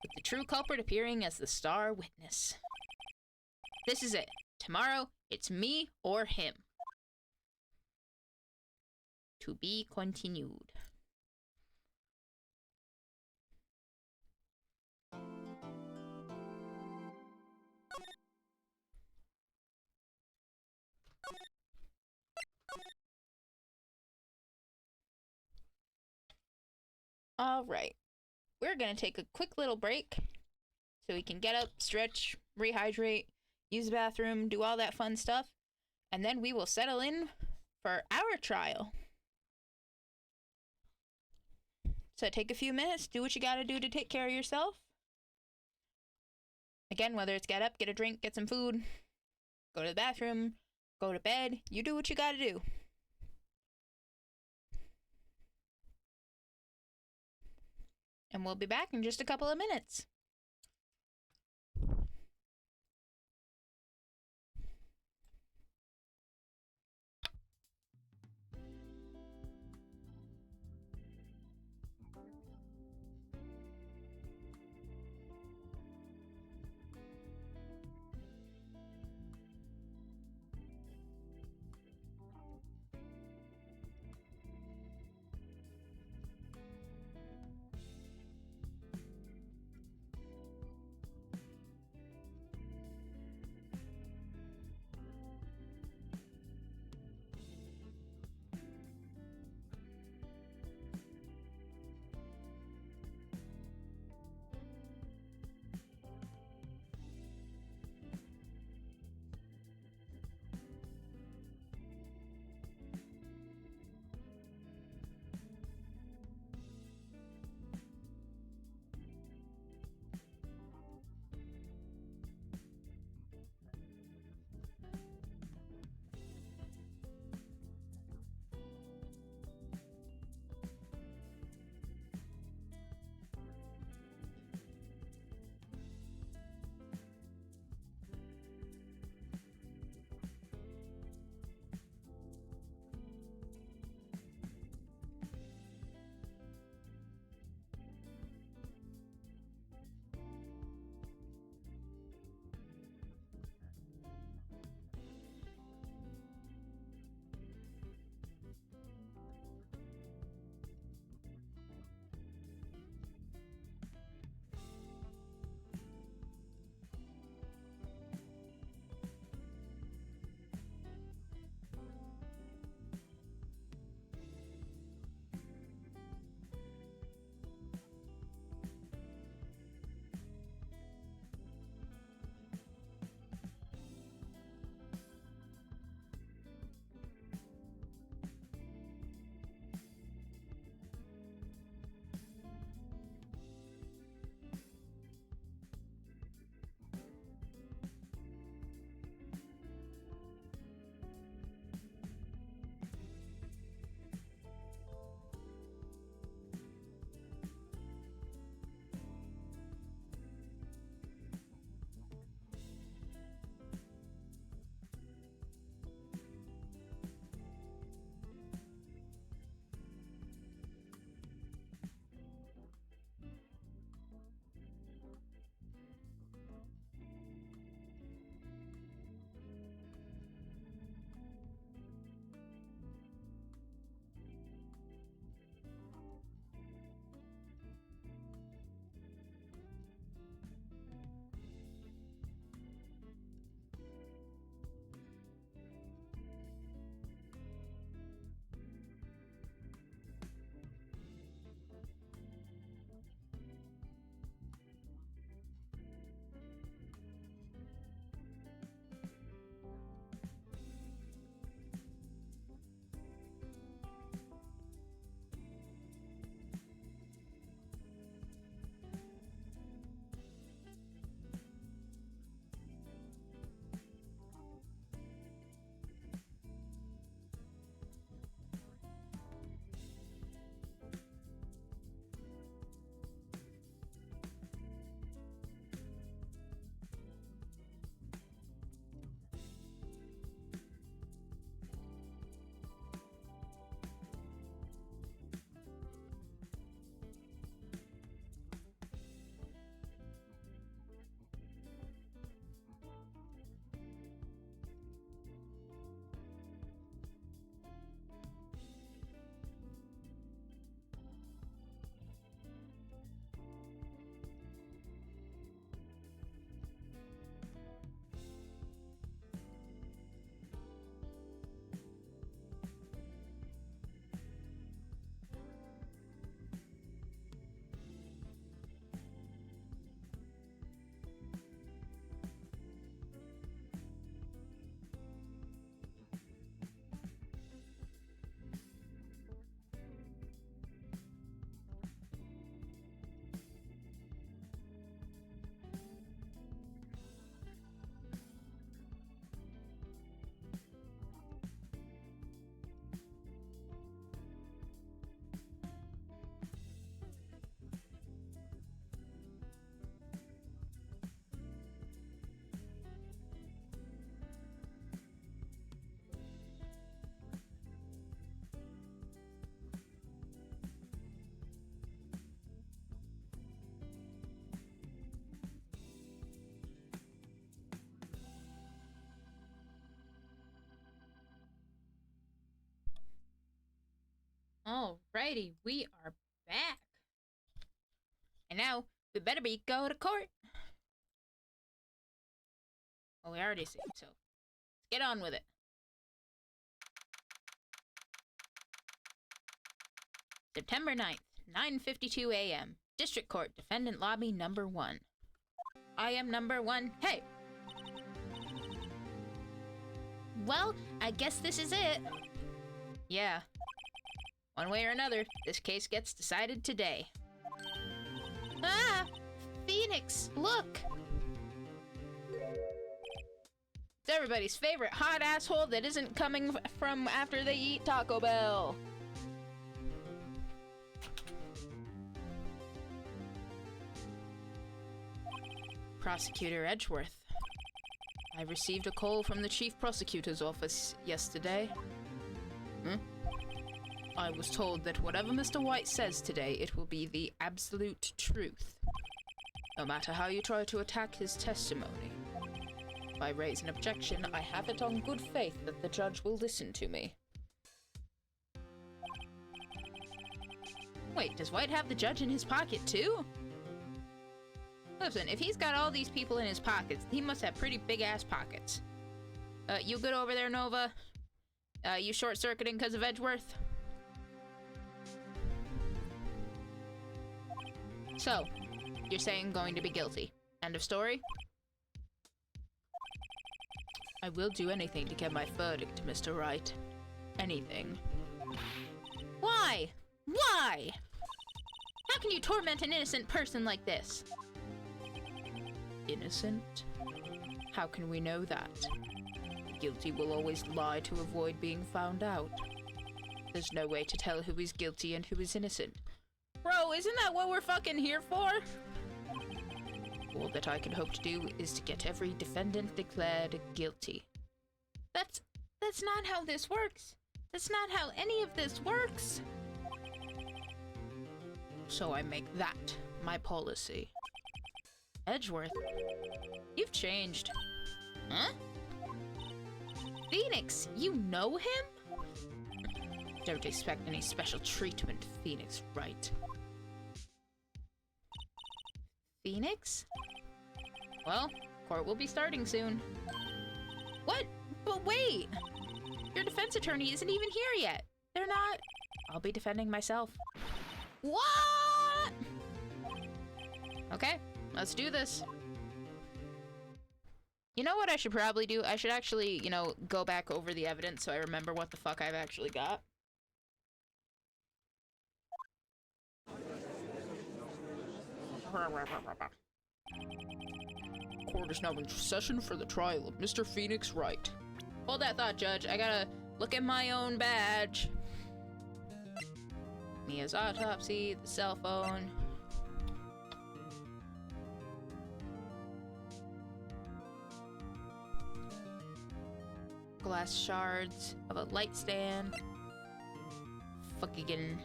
With the true culprit appearing as the star witness. This is it. Tomorrow, it's me or him. To be continued. All right. We're going to take a quick little break so we can get up, stretch, rehydrate, use the bathroom, do all that fun stuff, and then we will settle in for our trial. So take a few minutes, do what you gotta do to take care of yourself. Again, whether it's get up, get a drink, get some food, go to the bathroom, go to bed, you do what you gotta do. And we'll be back in just a couple of minutes. Alrighty, we are back. And now, we better go to court. Well, we already see, so let's get on with it. September 9th, 9:52 a.m. District Court, Defendant Lobby number 1. I am number 1. Hey! Well, I guess this is it. Yeah. One way or another, this case gets decided today. Ah! Phoenix, look! It's everybody's favorite hot asshole that isn't coming from after they eat Taco Bell. Prosecutor Edgeworth. I received a call from the Chief Prosecutor's office yesterday. I was told that whatever Mr. White says today, it will be the absolute truth. No matter how you try to attack his testimony. If I raise an objection, I have it on good faith that the judge will listen to me. Wait, does White have the judge in his pocket too? Listen, if he's got all these people in his pockets, he must have pretty big-ass pockets. You good over there, Nova? You short-circuiting because of Edgeworth? So, you're saying going to be guilty. End of story? I will do anything to get my verdict, Mr. Wright. Anything. Why? Why? How can you torment an innocent person like this? Innocent? How can we know that? Guilty will always lie to avoid being found out. There's no way to tell who is guilty and who is innocent. Bro, isn't that what we're fucking here for? All that I can hope to do is to get every defendant declared guilty. That's not how this works. That's not how any of this works. So I make that my policy. Edgeworth, you've changed. Huh? Phoenix, you know him? Don't expect any special treatment, Phoenix Wright. Phoenix? Well, court will be starting soon. What? But wait! Your defense attorney isn't even here yet. They're not. I'll be defending myself. What? Okay. Let's do this. You know what I should probably do? I should actually, go back over the evidence so I remember what the fuck I've actually got. Court is now in session for the trial of Mr. Phoenix Wright. Hold that thought, Judge. I gotta look at my own badge. Mia's autopsy, the cell phone. Glass shards of a light stand. Fucking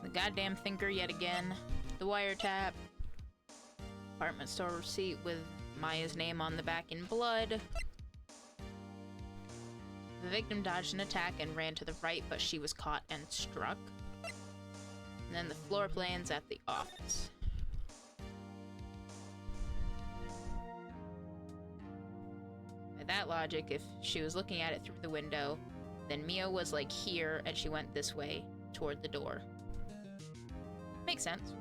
the goddamn thinker yet again. The wiretap. Apartment store receipt with Maya's name on the back in blood. The victim dodged an attack and ran to the right, but she was caught and struck. And then the floor plans at the office. By that logic, if she was looking at it through the window, then Mia was like here and she went this way toward the door. Makes sense.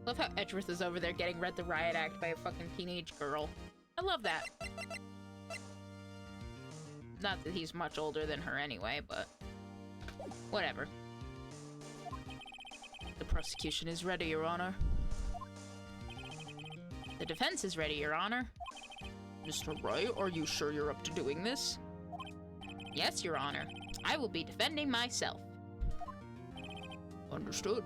Love how Edgeworth is over there getting read the riot act by a fucking teenage girl. I love that. Not that he's much older than her anyway, but whatever. The prosecution is ready, Your Honor. The defense is ready, Your Honor. Mr. Wright, are you sure you're up to doing this? Yes, Your Honor. I will be defending myself. Understood.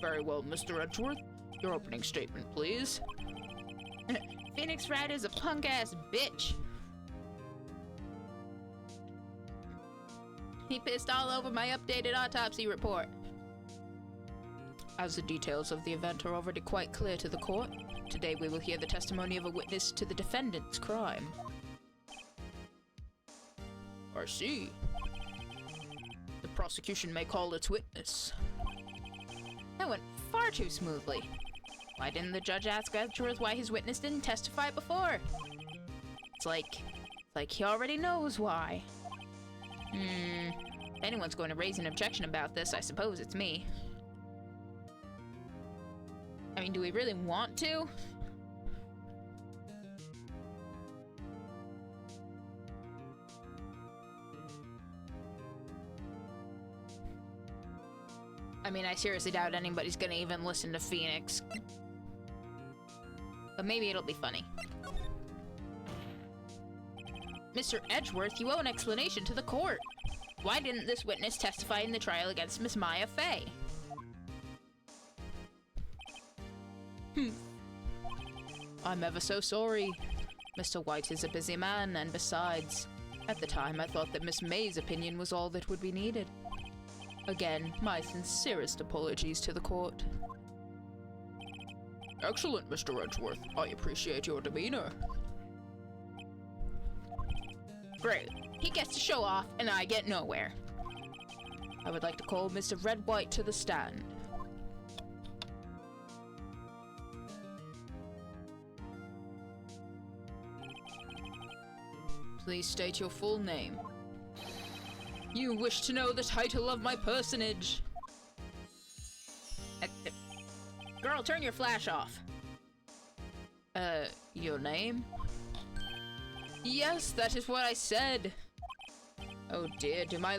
Very well, Mr. Edgeworth. Your opening statement, please. Phoenix Wright is a punk-ass bitch. He pissed all over my updated autopsy report. As the details of the event are already quite clear to the court, today we will hear the testimony of a witness to the defendant's crime. I see. The prosecution may call its witness. That went far too smoothly. Why didn't the judge ask Edgeworth why his witness didn't testify before? It's like he already knows why. If anyone's going to raise an objection about this, I suppose it's me. I mean, do we really want to? I mean, I seriously doubt anybody's gonna even listen to Phoenix. But maybe it'll be funny. Mr. Edgeworth, you owe an explanation to the court. Why didn't this witness testify in the trial against Miss Maya Fey? I'm ever so sorry. Mr. White is a busy man, and besides, at the time I thought that Miss May's opinion was all that would be needed. Again, my sincerest apologies to the court. Excellent, Mr. Edgeworth. I appreciate your demeanor. Great. He gets to show off, and I get nowhere. I would like to call Mr. Red White to the stand. Please state your full name. You wish to know the title of my personage. Girl, turn your flash off. Your name? Yes, that is what I said. Oh dear, do my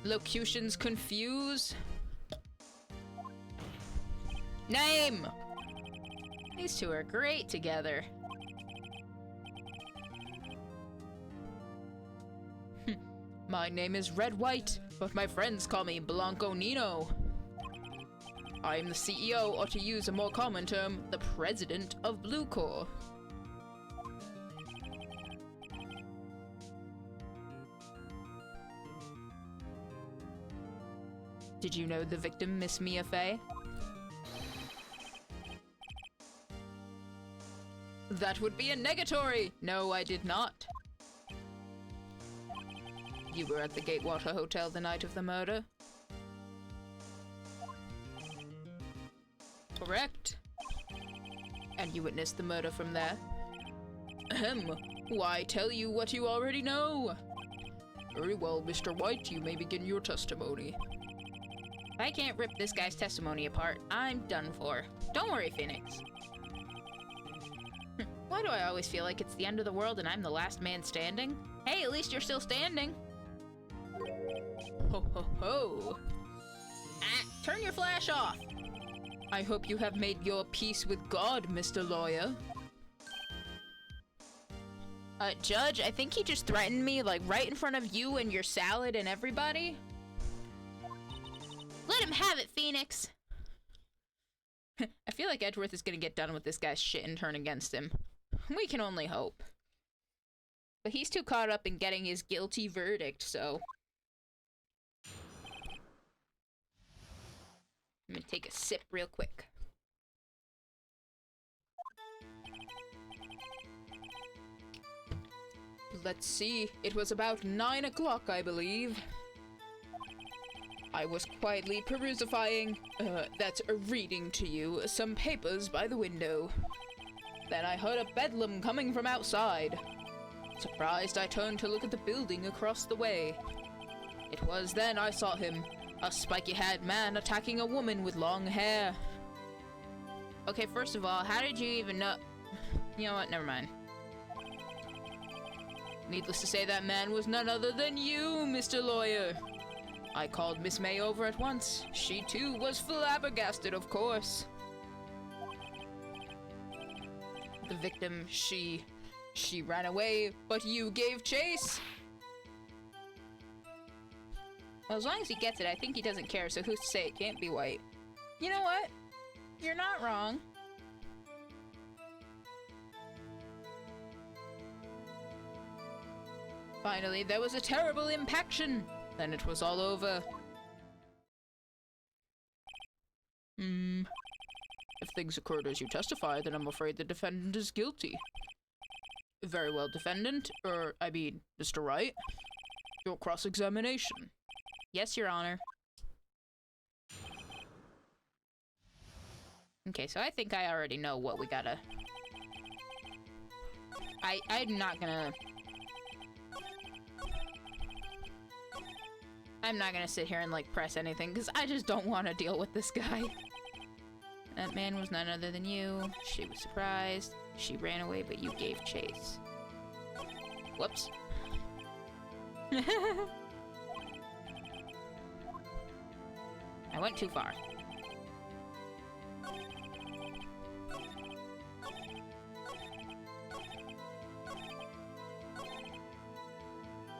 locutions confuse? Name! These two are great together. My name is Red White, but my friends call me Blanco Nino. I am the CEO, or to use a more common term, the president of Blue Corps. Did you know the victim, Miss Mia Fey? That would be a negatory! No, I did not. You were at the Gatewater Hotel the night of the murder? Correct. And you witnessed the murder from there? Ahem. Why tell you what you already know? Very well, Mr. White, you may begin your testimony. If I can't rip this guy's testimony apart, I'm done for. Don't worry, Phoenix. Why do I always feel like it's the end of the world and I'm the last man standing? Hey, at least you're still standing. Ho ho ho! Turn your flash off! I hope you have made your peace with God, Mr. Lawyer. Judge, I think he just threatened me, like, right in front of you and your salad and everybody. Let him have it, Phoenix! I feel like Edgeworth is gonna get done with this guy's shit and turn against him. We can only hope. But he's too caught up in getting his guilty verdict, so... I'm gonna take a sip real quick. Let's see, it was about 9 o'clock, I believe. I was quietly reading to you some papers by the window. Then I heard a bedlam coming from outside. Surprised, I turned to look at the building across the way. It was then I saw him, a spiky-haired man attacking a woman with long hair. Okay, first of all, how did you even know? You know what, never mind. Needless to say, that man was none other than you, Mr. Lawyer. I called Miss May over at once. She too was flabbergasted, of course. The victim, she ran away, but you gave chase. Well, as long as he gets it, I think he doesn't care, so who's to say it can't be White? You know what? You're not wrong. Finally, there was a terrible impaction. then it was all over. If things occurred as you testify, then I'm afraid the defendant is guilty. Very well, defendant. Mr. Wright. Your cross-examination. Yes, Your Honor. Okay, so I think I already know what we gotta... I'm not gonna sit here and, like, press anything, because I just don't want to deal with this guy. That man was none other than you. She was surprised. She ran away, but you gave chase. Whoops. I went too far.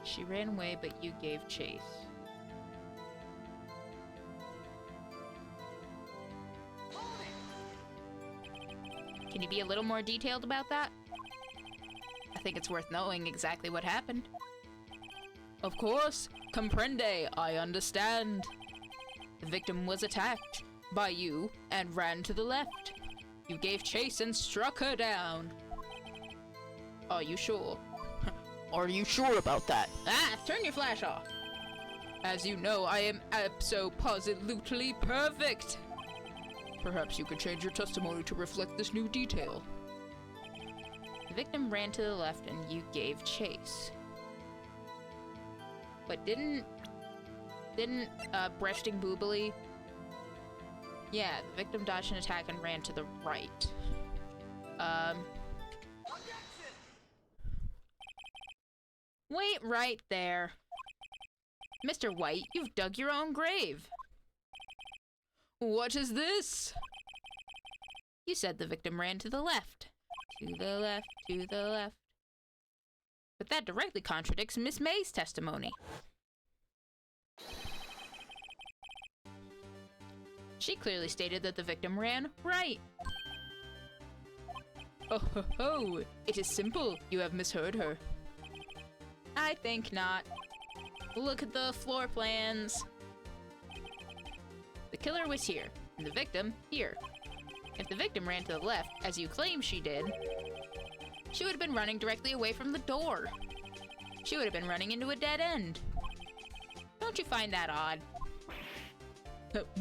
She ran away, but you gave chase. Can you be a little more detailed about that? I think it's worth knowing exactly what happened. Of course. Comprende. I understand. The victim was attacked by you and ran to the left. You gave chase and struck her down. Are you sure? Are you sure about that? Ah, turn your flash off. As you know, I am abso-positively perfect. Perhaps you could change your testimony to reflect this new detail. The victim ran to the left and you gave chase. But didn't Breasting Boobily... Yeah, the victim dodged an attack and ran to the right. Wait right there. Mr. White, you've dug your own grave. What is this? You said the victim ran to the left. To the left, to the left. But that directly contradicts Miss May's testimony. She clearly stated that the victim ran right. Oh ho ho! It is simple. You have misheard her. I think not. Look at the floor plans. The killer was here, and the victim here. If the victim ran to the left, as you claim she did, she would have been running directly away from the door. She would have been running into a dead end. Don't you find that odd?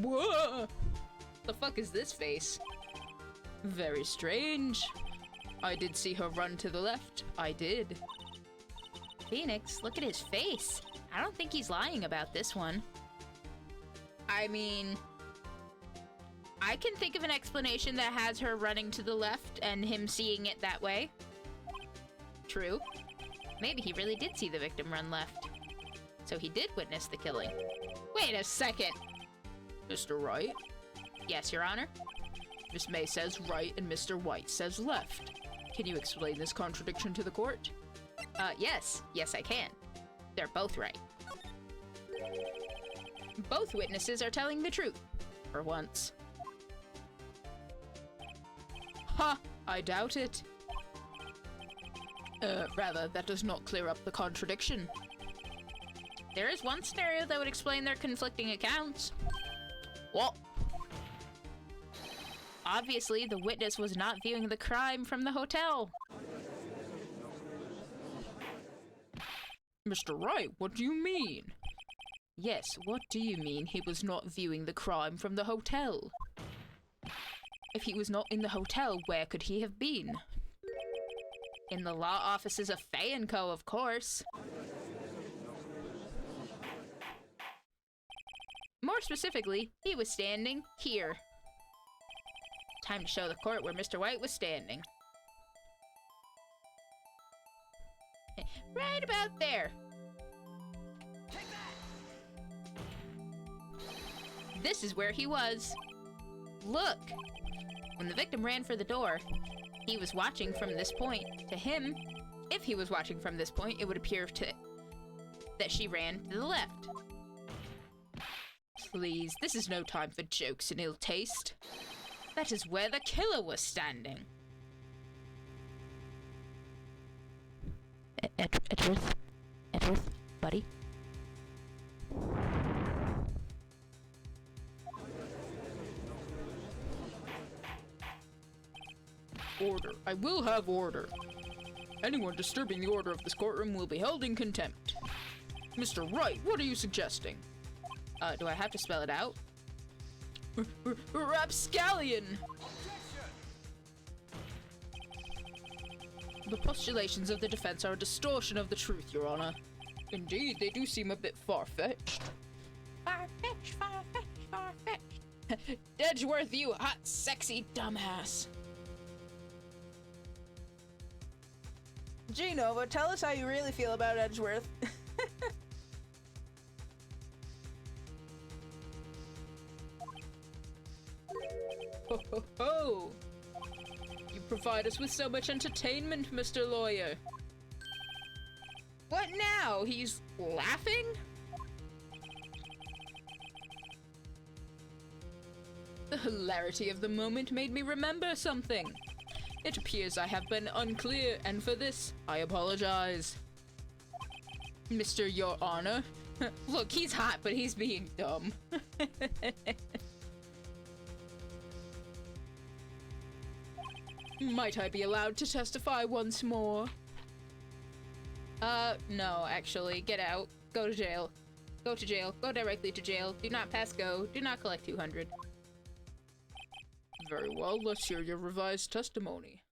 Whoa! The fuck is this face? Very strange. I did see her run to the left. I did. Phoenix, look at his face. I don't think he's lying about this one. I mean, I can think of an explanation that has her running to the left and him seeing it that way. True. Maybe he really did see the victim run left. So he did witness the killing. Wait a second! Mr. Wright? Yes, Your Honor? Miss May says right and Mr. White says left. Can you explain this contradiction to the court? Yes. Yes, I can. They're both right. Both witnesses are telling the truth. For once. Ha! I doubt it. Rather, that does not clear up the contradiction. There is one scenario that would explain their conflicting accounts. What? Obviously, the witness was not viewing the crime from the hotel. Mr. Wright, what do you mean? Yes, what do you mean he was not viewing the crime from the hotel? If he was not in the hotel, where could he have been? In the law offices of Fay & Co., of course. More specifically, he was standing here. Time to show the court where Mr. White was standing. Right about there. This is where he was. Look! When the victim ran for the door, he was watching from this point. To him, if he was watching from this point, it would appear that she ran to the left. Please, this is no time for jokes and ill taste. That is where the killer was standing. Edgeworth, buddy. order. I will have order. Anyone disturbing the order of this courtroom will be held in contempt. Mr. Wright, what are you suggesting? Do I have to spell it out? Rapscallion! The postulations of the defense are a distortion of the truth, Your Honor. Indeed, they do seem a bit far-fetched. Far-fetched, far-fetched, far-fetched. Edgeworth, you hot, sexy dumbass. Gee, Nova, tell us how you really feel about Edgeworth. Ho ho ho! You provide us with so much entertainment, Mr. Lawyer. What now? He's laughing? The hilarity of the moment made me remember something. It appears I have been unclear, and for this, I apologize. Mr. Your Honor. Look, he's hot, but he's being dumb. Might I be allowed to testify once more? No, actually. Get out. Go to jail. Go to jail. Go directly to jail. Do not pass go. Do not collect 200. Very well, let's hear your revised testimony.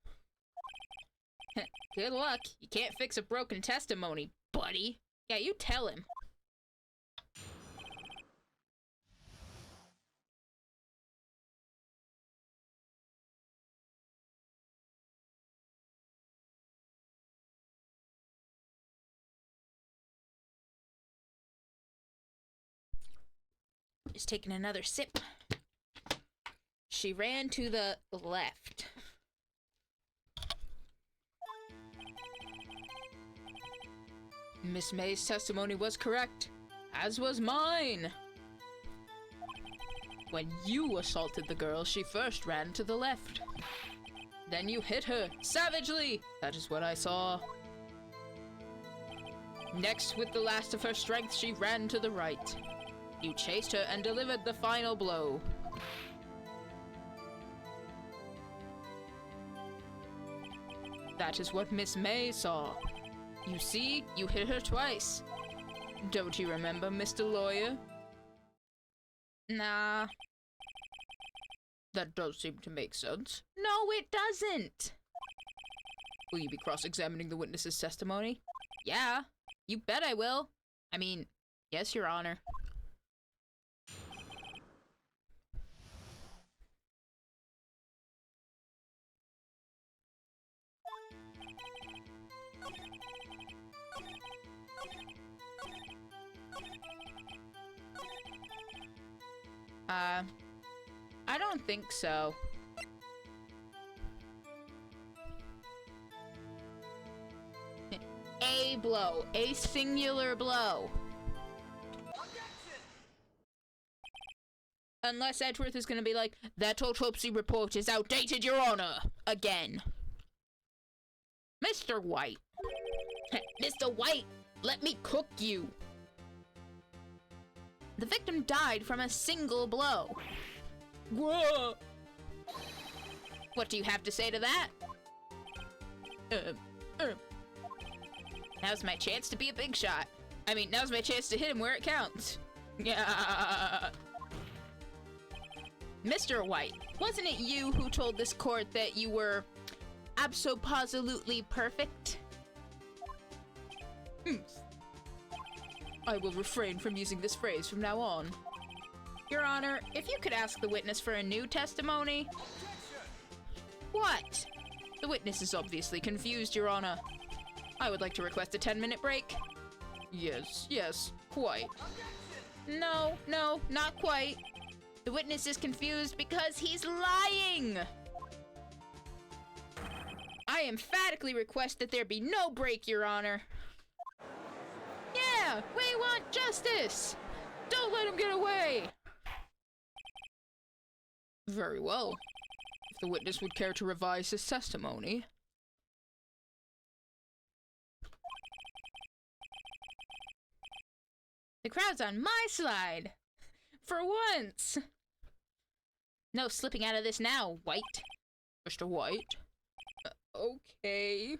Good luck. You can't fix a broken testimony, buddy. Yeah, you tell him. Just taking another sip. She ran to the left. Miss May's testimony was correct, as was mine. When you assaulted the girl, she first ran to the left. Then you hit her, savagely! That is what I saw. Next, with the last of her strength, she ran to the right. You chased her and delivered the final blow. That is what Miss May saw. You see, you hit her twice. Don't you remember, Mr. Lawyer? Nah. That does seem to make sense. No, it doesn't. Will you be cross-examining the witness's testimony? Yeah, you bet I will. I mean, yes, Your Honor. I don't think so. A blow. A singular blow. Unless Edgeworth is gonna be like, that autopsy report is outdated, Your Honor! Again. Mr. White. Mr. White, let me cook you. The victim died from a single blow. Whoa! What do you have to say to that? Now's my chance to be a big shot. I mean, now's my chance to hit him where it counts. Yeah. Mr. White, wasn't it you who told this court that you were abso-positively perfect? I will refrain from using this phrase from now on. Your Honor, if you could ask the witness for a new testimony. What? The witness is obviously confused, Your Honor. I would like to request a 10-minute break. Yes, quite. No, not quite. The witness is confused because he's lying! I emphatically request that there be no break, Your Honor. Yeah, we want justice! Don't let him get away! Very well. If the witness would care to revise his testimony. The crowd's on my side! For once! No slipping out of this now, White. Mr. White? Okay.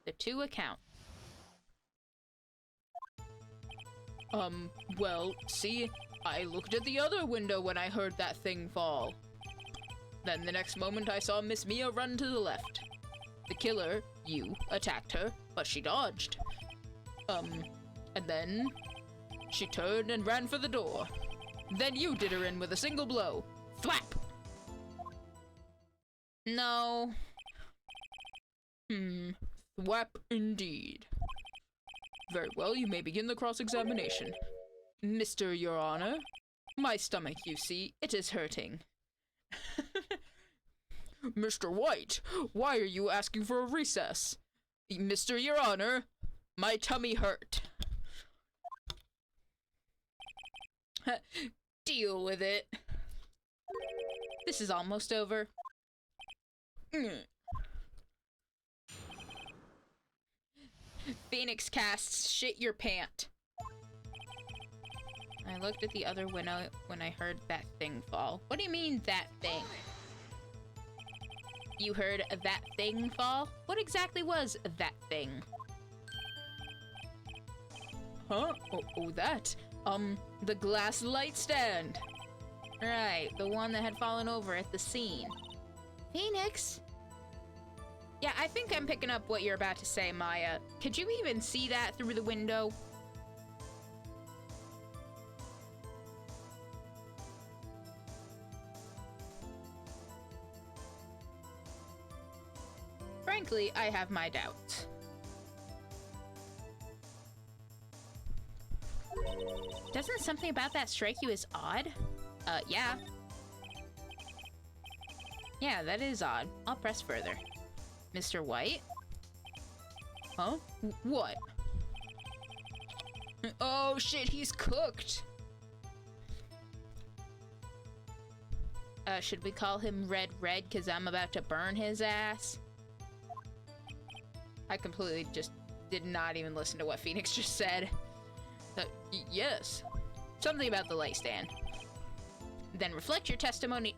The two account. Well, see, I looked at the other window when I heard that thing fall. Then the next moment I saw Miss Mia run to the left. The killer, you, attacked her, but she dodged. And then she turned and ran for the door. Then you did her in with a single blow. Thwap! No. Thwap indeed. Very well, you may begin the cross-examination. Mr. Your Honor, my stomach, you see, it is hurting. Mr. White, why are you asking for a recess? Mr. Your Honor, my tummy hurt. Deal with it. This is almost over. Phoenix casts shit your pant. I looked at the other window when I heard that thing fall. What do you mean, that thing? You heard that thing fall? What exactly was that thing? Huh? Oh, that. The glass light stand. Right, the one that had fallen over at the scene. Phoenix? Yeah, I think I'm picking up what you're about to say, Maya. Could you even see that through the window? Frankly, I have my doubts. Doesn't something about that strike you as odd? Yeah. Yeah, that is odd. I'll press further. Mr. White? Huh? What? Oh shit, he's cooked! Should we call him Red Red because I'm about to burn his ass? I completely just did not even listen to what Phoenix just said. Yes. Something about the light stand. Then reflect your testimony.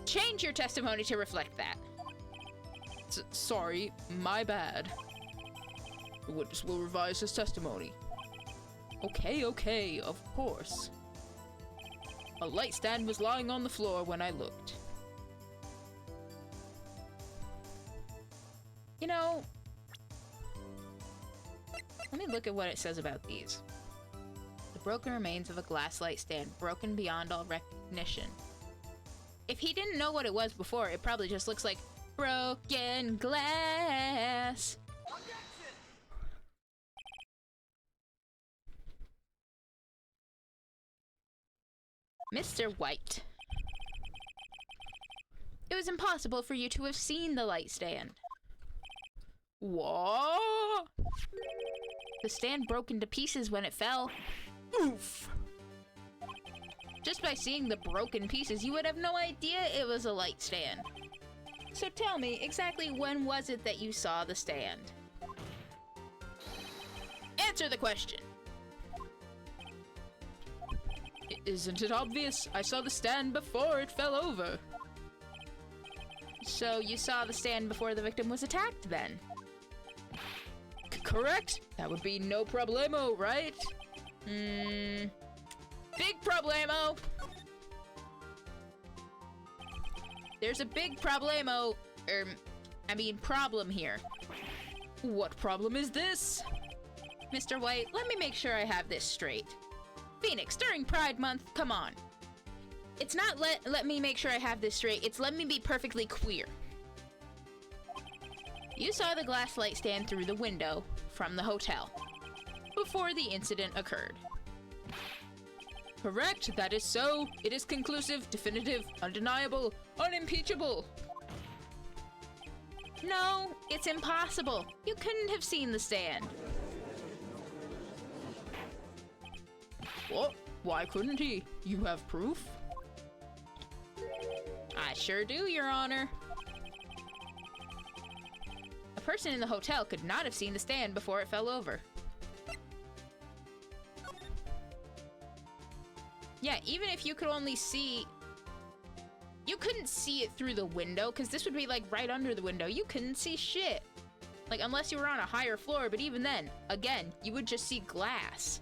Change your testimony to reflect that. Sorry, my bad. The witness will revise his testimony. Okay, of course. A light stand was lying on the floor when I looked. You know, let me look at what it says about these. The broken remains of a glass light stand, broken beyond all recognition. If he didn't know what it was before, it probably just looks like broken glass. Mr. White. It was impossible for you to have seen the light stand. What? The stand broke into pieces when it fell. Oof! Just by seeing the broken pieces, you would have no idea it was a light stand. So tell me, exactly when was it that you saw the stand? Answer the question! Isn't it obvious? I saw the stand before it fell over. So you saw the stand before the victim was attacked, then? Correct? That would be no problemo, right? Big problemo! There's a big problemo, problem here. What problem is this? Mr. White, let me make sure I have this straight. Phoenix, during Pride Month, come on. It's not let me make sure I have this straight, it's let me be perfectly clear. You saw the glass light stand through the window from the hotel before the incident occurred. Correct, that is so. It is conclusive, definitive, undeniable, unimpeachable. No, it's impossible. You couldn't have seen the stand. What? Why couldn't he? You have proof? I sure do, Your Honor. A person in the hotel could not have seen the stand before it fell over. Yeah, even if you could only see You couldn't see it through the window, because this would be, like, right under the window. You couldn't see shit. Like, unless you were on a higher floor, but even then, again, you would just see glass.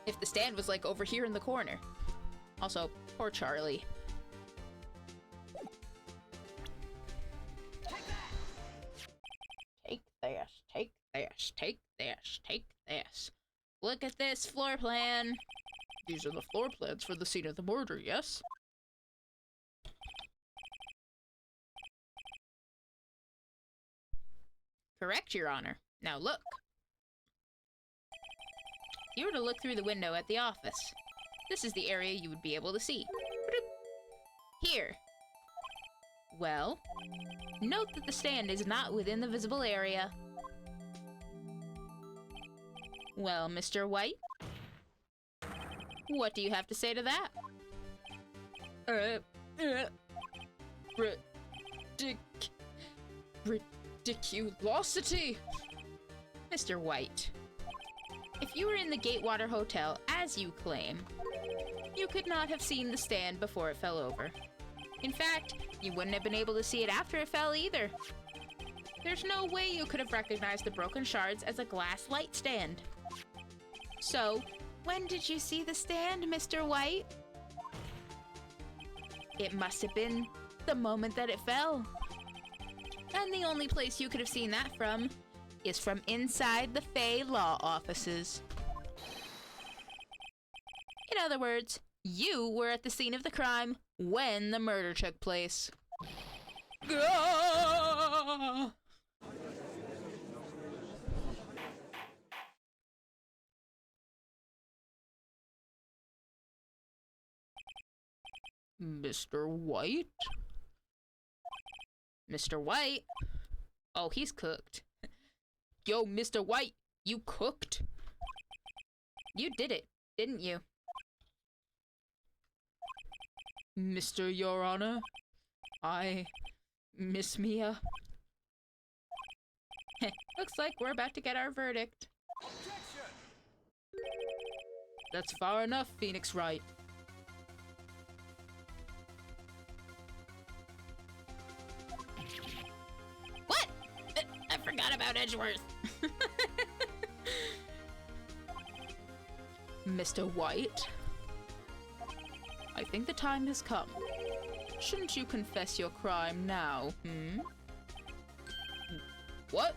If the stand was, like, over here in the corner. Also, poor Charlie. Take this, take this, take this, take this. Look at this floor plan. These are the floor plans for the scene of the murder, yes? Correct, Your Honor. Now look. If you were to look through the window at the office, this is the area you would be able to see. Here. Well, note that the stand is not within the visible area. Well, Mr. White, what do you have to say to that? Ridiculosity! Mr. White, if you were in the Gatewater Hotel, as you claim, you could not have seen the stand before it fell over. In fact, you wouldn't have been able to see it after it fell either. There's no way you could have recognized the broken shards as a glass light stand. So, when did you see the stand, Mr. White? It must have been the moment that it fell. And the only place you could have seen that from is from inside the Fey Law offices. In other words, you were at the scene of the crime when the murder took place. Ah! Mr. White? Mr. White? Oh, he's cooked. Yo, Mr. White, you cooked? You did it, didn't you? Mr. Your Honor, I miss Mia. Looks like we're about to get our verdict. Objection! That's far enough, Phoenix Wright. What? I forgot about Edgeworth. Mr. White, I think the time has come. Shouldn't you confess your crime now, hmm? What?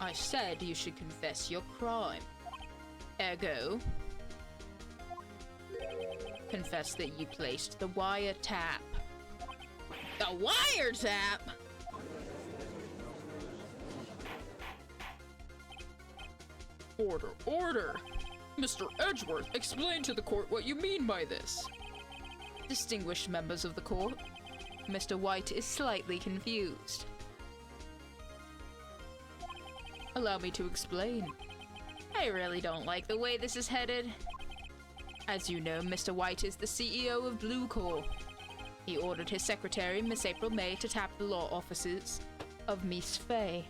I said you should confess your crime. Ergo, confess that you placed the wiretap. The wiretap? Order, order! Mr. Edgeworth, explain to the court what you mean by this. Distinguished members of the court, Mr. White is slightly confused. Allow me to explain. I really don't like the way this is headed. As you know, Mr. White is the CEO of Blue Corps. He ordered his secretary, Miss April May, to tap the law offices of Miss Fay.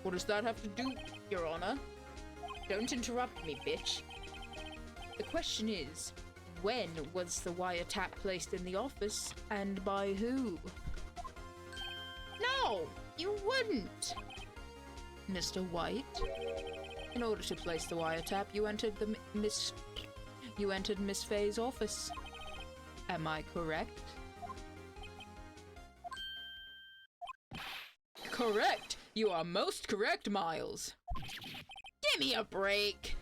What does that have to do, Your Honor? Don't interrupt me, bitch. The question is, when was the wiretap placed in the office, and by who? No, you wouldn't. Mr. White, in order to place the wiretap, you entered Miss Fay's office. Am I correct? Correct! You are most correct, Miles. Give me a break.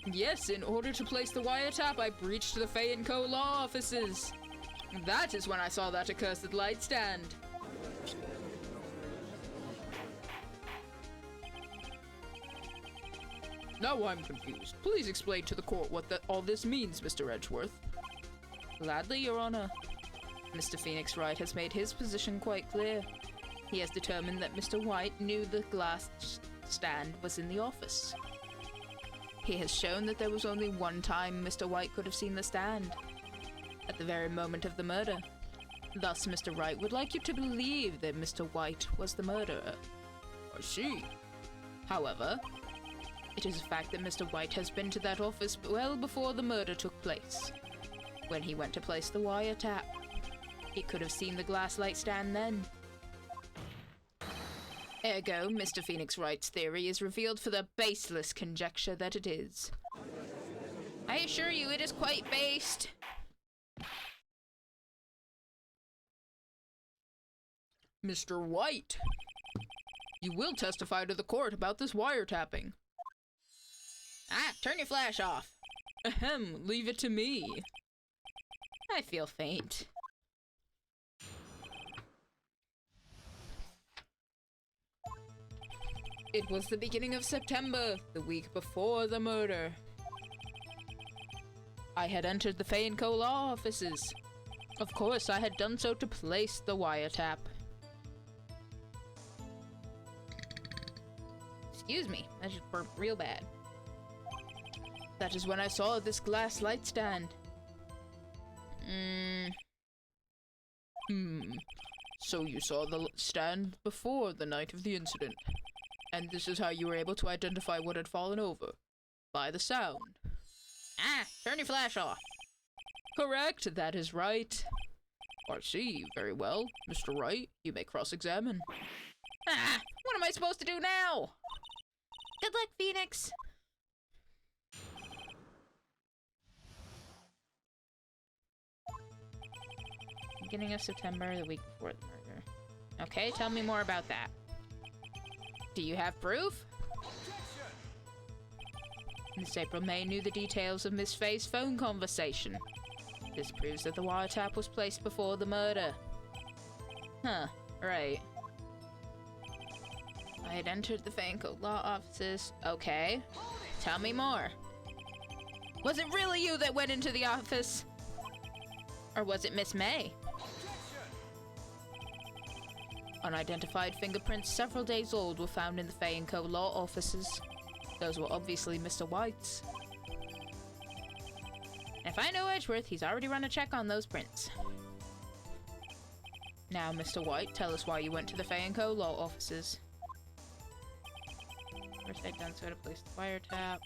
Yes, in order to place the wiretap, I breached the Fay & Co. law offices. That is when I saw that accursed light stand. Now I'm confused. Please explain to the court what all this means, Mr. Edgeworth. Gladly, Your Honor. Mr. Phoenix Wright has made his position quite clear. He has determined that Mr. White knew the glass stand was in the office. He has shown that there was only one time Mr. White could have seen the stand. At the very moment of the murder. Thus, Mr. Wright would like you to believe that Mr. White was the murderer. I see. However, It is a fact that Mr. White has been to that office well before the murder took place. When he went to place the wiretap, he could have seen the glass light stand then. Ergo, Mr. Phoenix Wright's theory is revealed for the baseless conjecture that it is. I assure you it is quite based. Mr. White, you will testify to the court about this wiretapping. Ah, turn your flash off. Ahem, leave it to me. I feel faint. It was the beginning of September, the week before the murder. I had entered the Fay & Co. law offices. Of course, I had done so to place the wiretap. Excuse me, that just burped real bad. That is when I saw this glass light stand. So you saw the stand before the night of the incident. And this is how you were able to identify what had fallen over. By the sound. Ah, turn your flash off. Correct, that is right. I see, very well. Mr. Wright, you may cross-examine. Ah, what am I supposed to do now? Good luck, Phoenix. Beginning of September, the week before the murder. Okay, tell me more about that. Do you have proof? Miss April May knew the details of Miss Fay's phone conversation. This proves that the wiretap was placed before the murder. Huh, right. I had entered the Fay & Co. law offices. Okay, tell me more. Was it really you that went into the office? Or was it Miss May? Unidentified fingerprints several days old were found in the Fay & Co. law offices. Those were obviously Mr. White's. If I know Edgeworth, he's already run a check on those prints. Now, Mr. White, tell us why you went to the Fay & Co. law offices. First I'd done so to place the wiretap.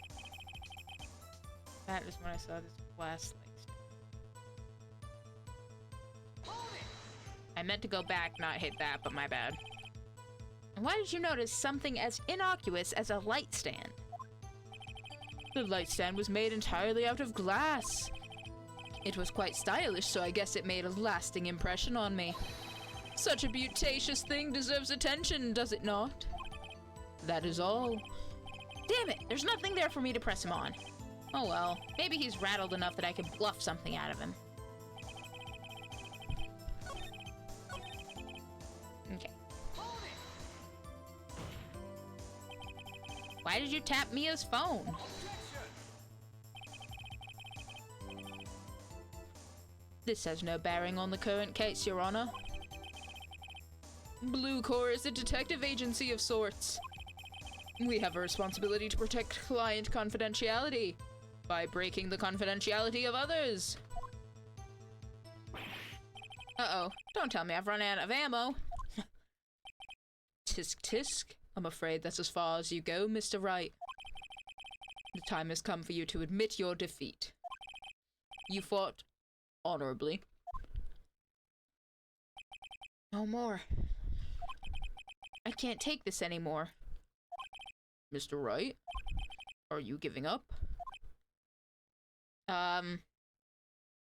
That is when I saw this glass light. I meant to go back, not hit that, but my bad. And why did you notice something as innocuous as a light stand? The light stand was made entirely out of glass. It was quite stylish, so I guess it made a lasting impression on me. Such a beauticious thing deserves attention, does it not? That is all. Damn it! There's nothing there for me to press him on. Oh well, maybe he's rattled enough that I can bluff something out of him. Okay. Why did you tap Mia's phone? This has no bearing on the current case, Your Honor. Blue Corps is a detective agency of sorts. We have a responsibility to protect client confidentiality by breaking the confidentiality of others. Uh-oh, don't tell me I've run out of ammo. Tisk tisk. I'm afraid that's as far as you go, Mr. Wright. The time has come for you to admit your defeat. You fought honorably. No more. I can't take this anymore. Mr. Wright, are you giving up? I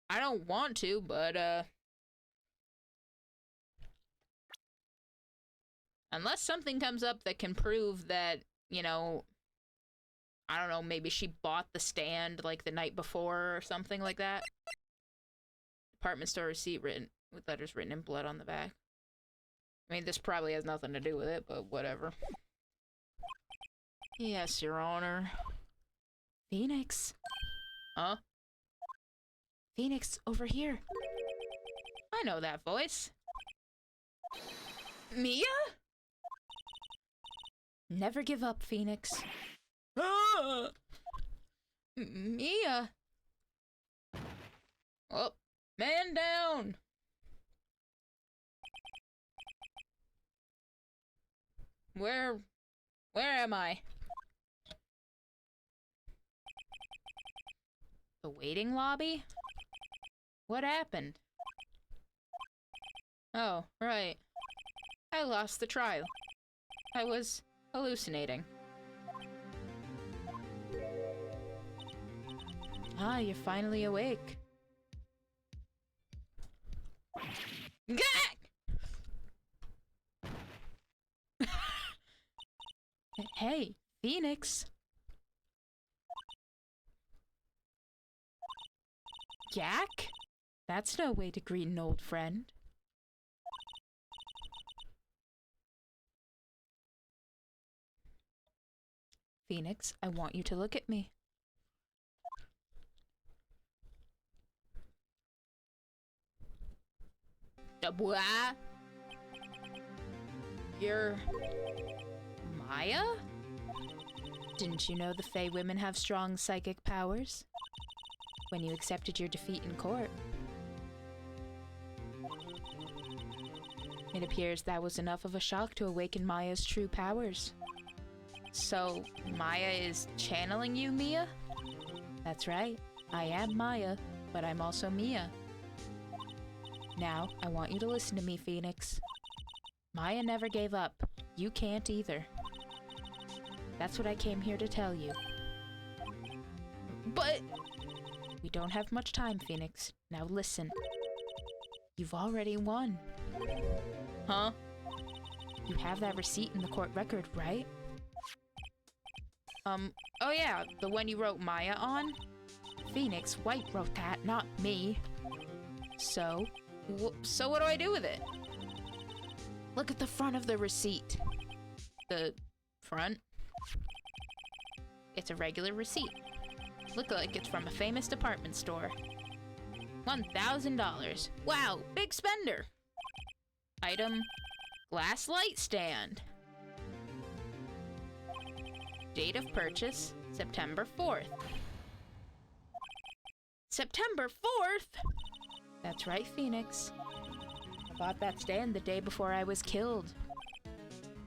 don't want to, but, unless something comes up that can prove that, you know, I don't know, maybe she bought the stand, like, the night before or something like that. Department store receipt written, with letters written in blood on the back. I mean, this probably has nothing to do with it, but whatever. Yes, Your Honor. Phoenix? Huh? Phoenix, over here. I know that voice. Mia? Never give up, Phoenix. Ah! Mia! Oh, man down! Where am I? The waiting lobby? What happened? Oh, right. I lost the trial. I was hallucinating. Ah, you're finally awake. Gah! Hey, Phoenix. Jack? That's no way to greet an old friend. Phoenix, I want you to look at me. What? You're... Maya? Didn't you know the Fae women have strong psychic powers? When you accepted your defeat in court. It appears that was enough of a shock to awaken Maya's true powers. So, Maya is channeling you, Mia? That's right. I am Maya, but I'm also Mia. Now, I want you to listen to me, Phoenix. Maya never gave up. You can't either. That's what I came here to tell you. But... We don't have much time, Phoenix. Now listen. You've already won. Huh? You have that receipt in the court record, right? Oh yeah, the one you wrote Maya on? Phoenix, White wrote that, not me. So what do I do with it? Look at the front of the receipt. The front? It's a regular receipt. Look like it's from a famous department store. $1,000. Wow, big spender. Item, glass light stand. Date of purchase, September 4th. September 4th? That's right, Phoenix. I bought that stand the day before I was killed.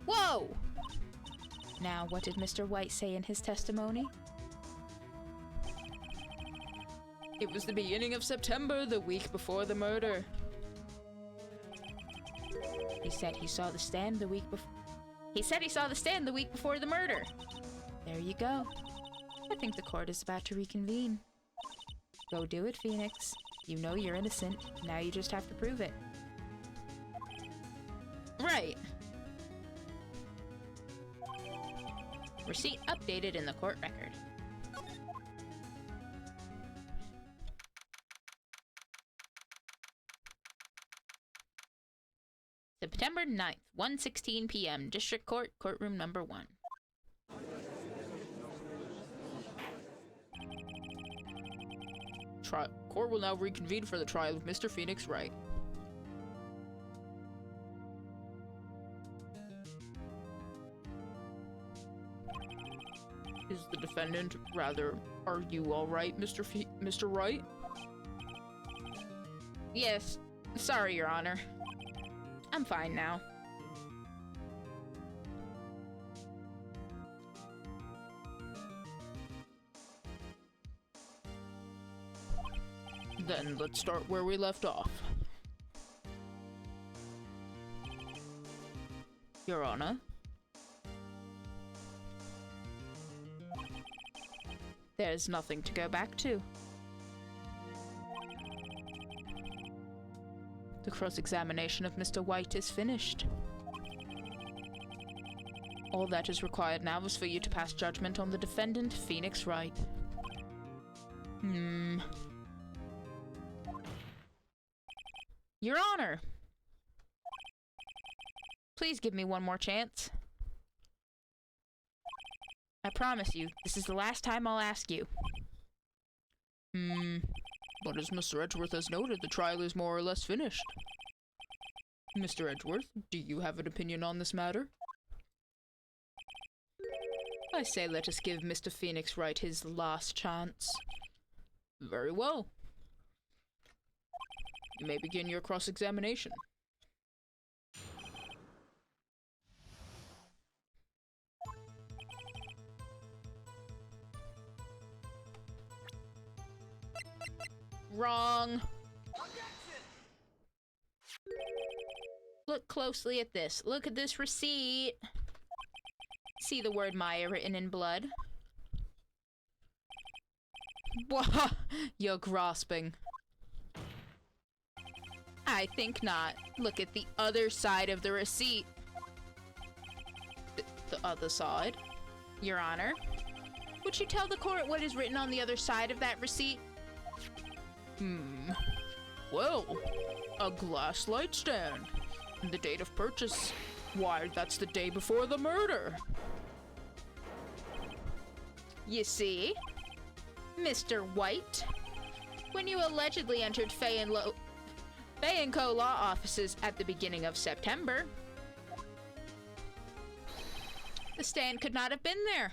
Whoa! Now, what did Mr. White say in his testimony? It was the beginning of September, the week before the murder. He said he saw the stand the week before. He said he saw the stand the week before the murder. There you go. I think the court is about to reconvene. Go do it, Phoenix. You know you're innocent. Now you just have to prove it. Right. Receipt updated in the court record. September 9th, 1:16 p.m. District Court, courtroom number 1. Court will now reconvene for the trial of Mr. Phoenix Wright. Is the defendant, rather, are you all right, Mr. Wright? Yes. Sorry, Your Honor. I'm fine now. Then let's start where we left off. Your Honor. There's nothing to go back to. The cross-examination of Mr. White is finished. All that is required now is for you to pass judgment on the defendant, Phoenix Wright. Your Honor! Please give me one more chance. I promise you, this is the last time I'll ask you. But as Mr. Edgeworth has noted, the trial is more or less finished. Mr. Edgeworth, do you have an opinion on this matter? I say let us give Mr. Phoenix Wright his last chance. Very well. You may begin your cross-examination. wrong. Look closely at this. Look at this receipt. See the word Maya written in blood. Wah! You're grasping. I think not. Look at the other side of the receipt. The other side? Your Honor? Would you tell the court what is written on the other side of that receipt? Well, a glass light stand. The date of purchase. Why, that's the day before the murder. You see? Mr. White, when you allegedly entered Fay and Co. law offices at the beginning of September, the stand could not have been there.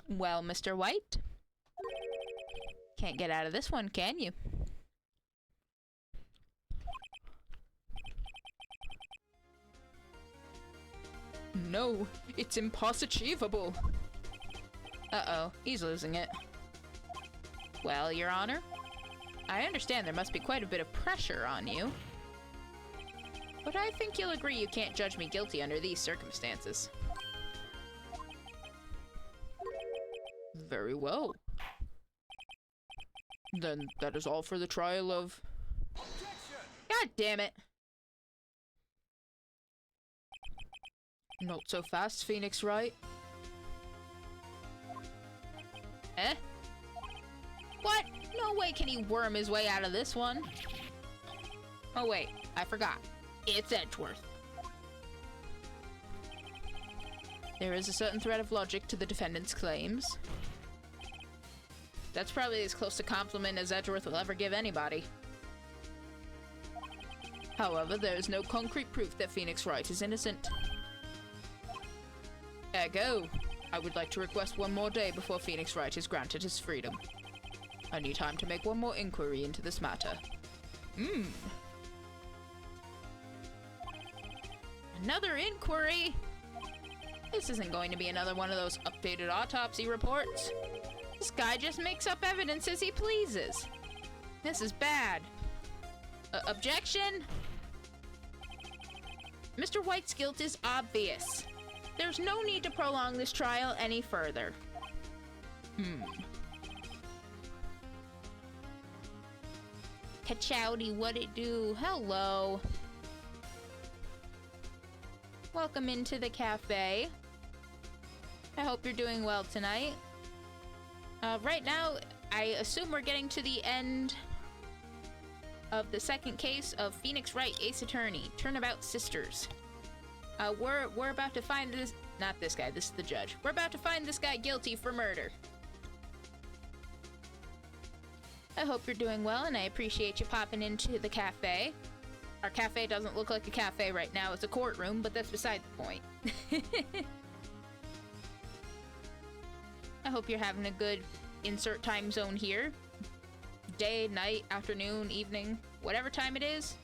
Well, Mr. White, can't get out of this one, can you? No, it's impossible. Uh-oh, he's losing it. Well, Your Honor, I understand there must be quite a bit of pressure on you. But I think you'll agree you can't judge me guilty under these circumstances. Very well. Then that is all for the trial of... God damn it! Not so fast, Phoenix Wright. Eh? What? No way can he worm his way out of this one. Oh wait, I forgot. It's Edgeworth. There is a certain thread of logic to the defendant's claims. That's probably as close to compliment as Edgeworth will ever give anybody. However, there is no concrete proof that Phoenix Wright is innocent. Ergo, I would like to request one more day before Phoenix Wright is granted his freedom. I need time to make one more inquiry into this matter. Another inquiry? This isn't going to be another one of those updated autopsy reports. This guy just makes up evidence as he pleases. This is bad. Objection? Mr. White's guilt is obvious. There's no need to prolong this trial any further. Kachowdy, what it do? Hello. Welcome into the cafe. I hope you're doing well tonight. Right now, I assume we're getting to the end of the second case of Phoenix Wright, Ace Attorney, Turnabout Sisters. We're about to find this, not this guy, this is the judge. We're about to find this guy guilty for murder. I hope you're doing well, and I appreciate you popping into the cafe. Our cafe doesn't look like a cafe right now, it's a courtroom, but that's beside the point. I hope you're having a good insert time zone here. Day, night, afternoon, evening, whatever time it is,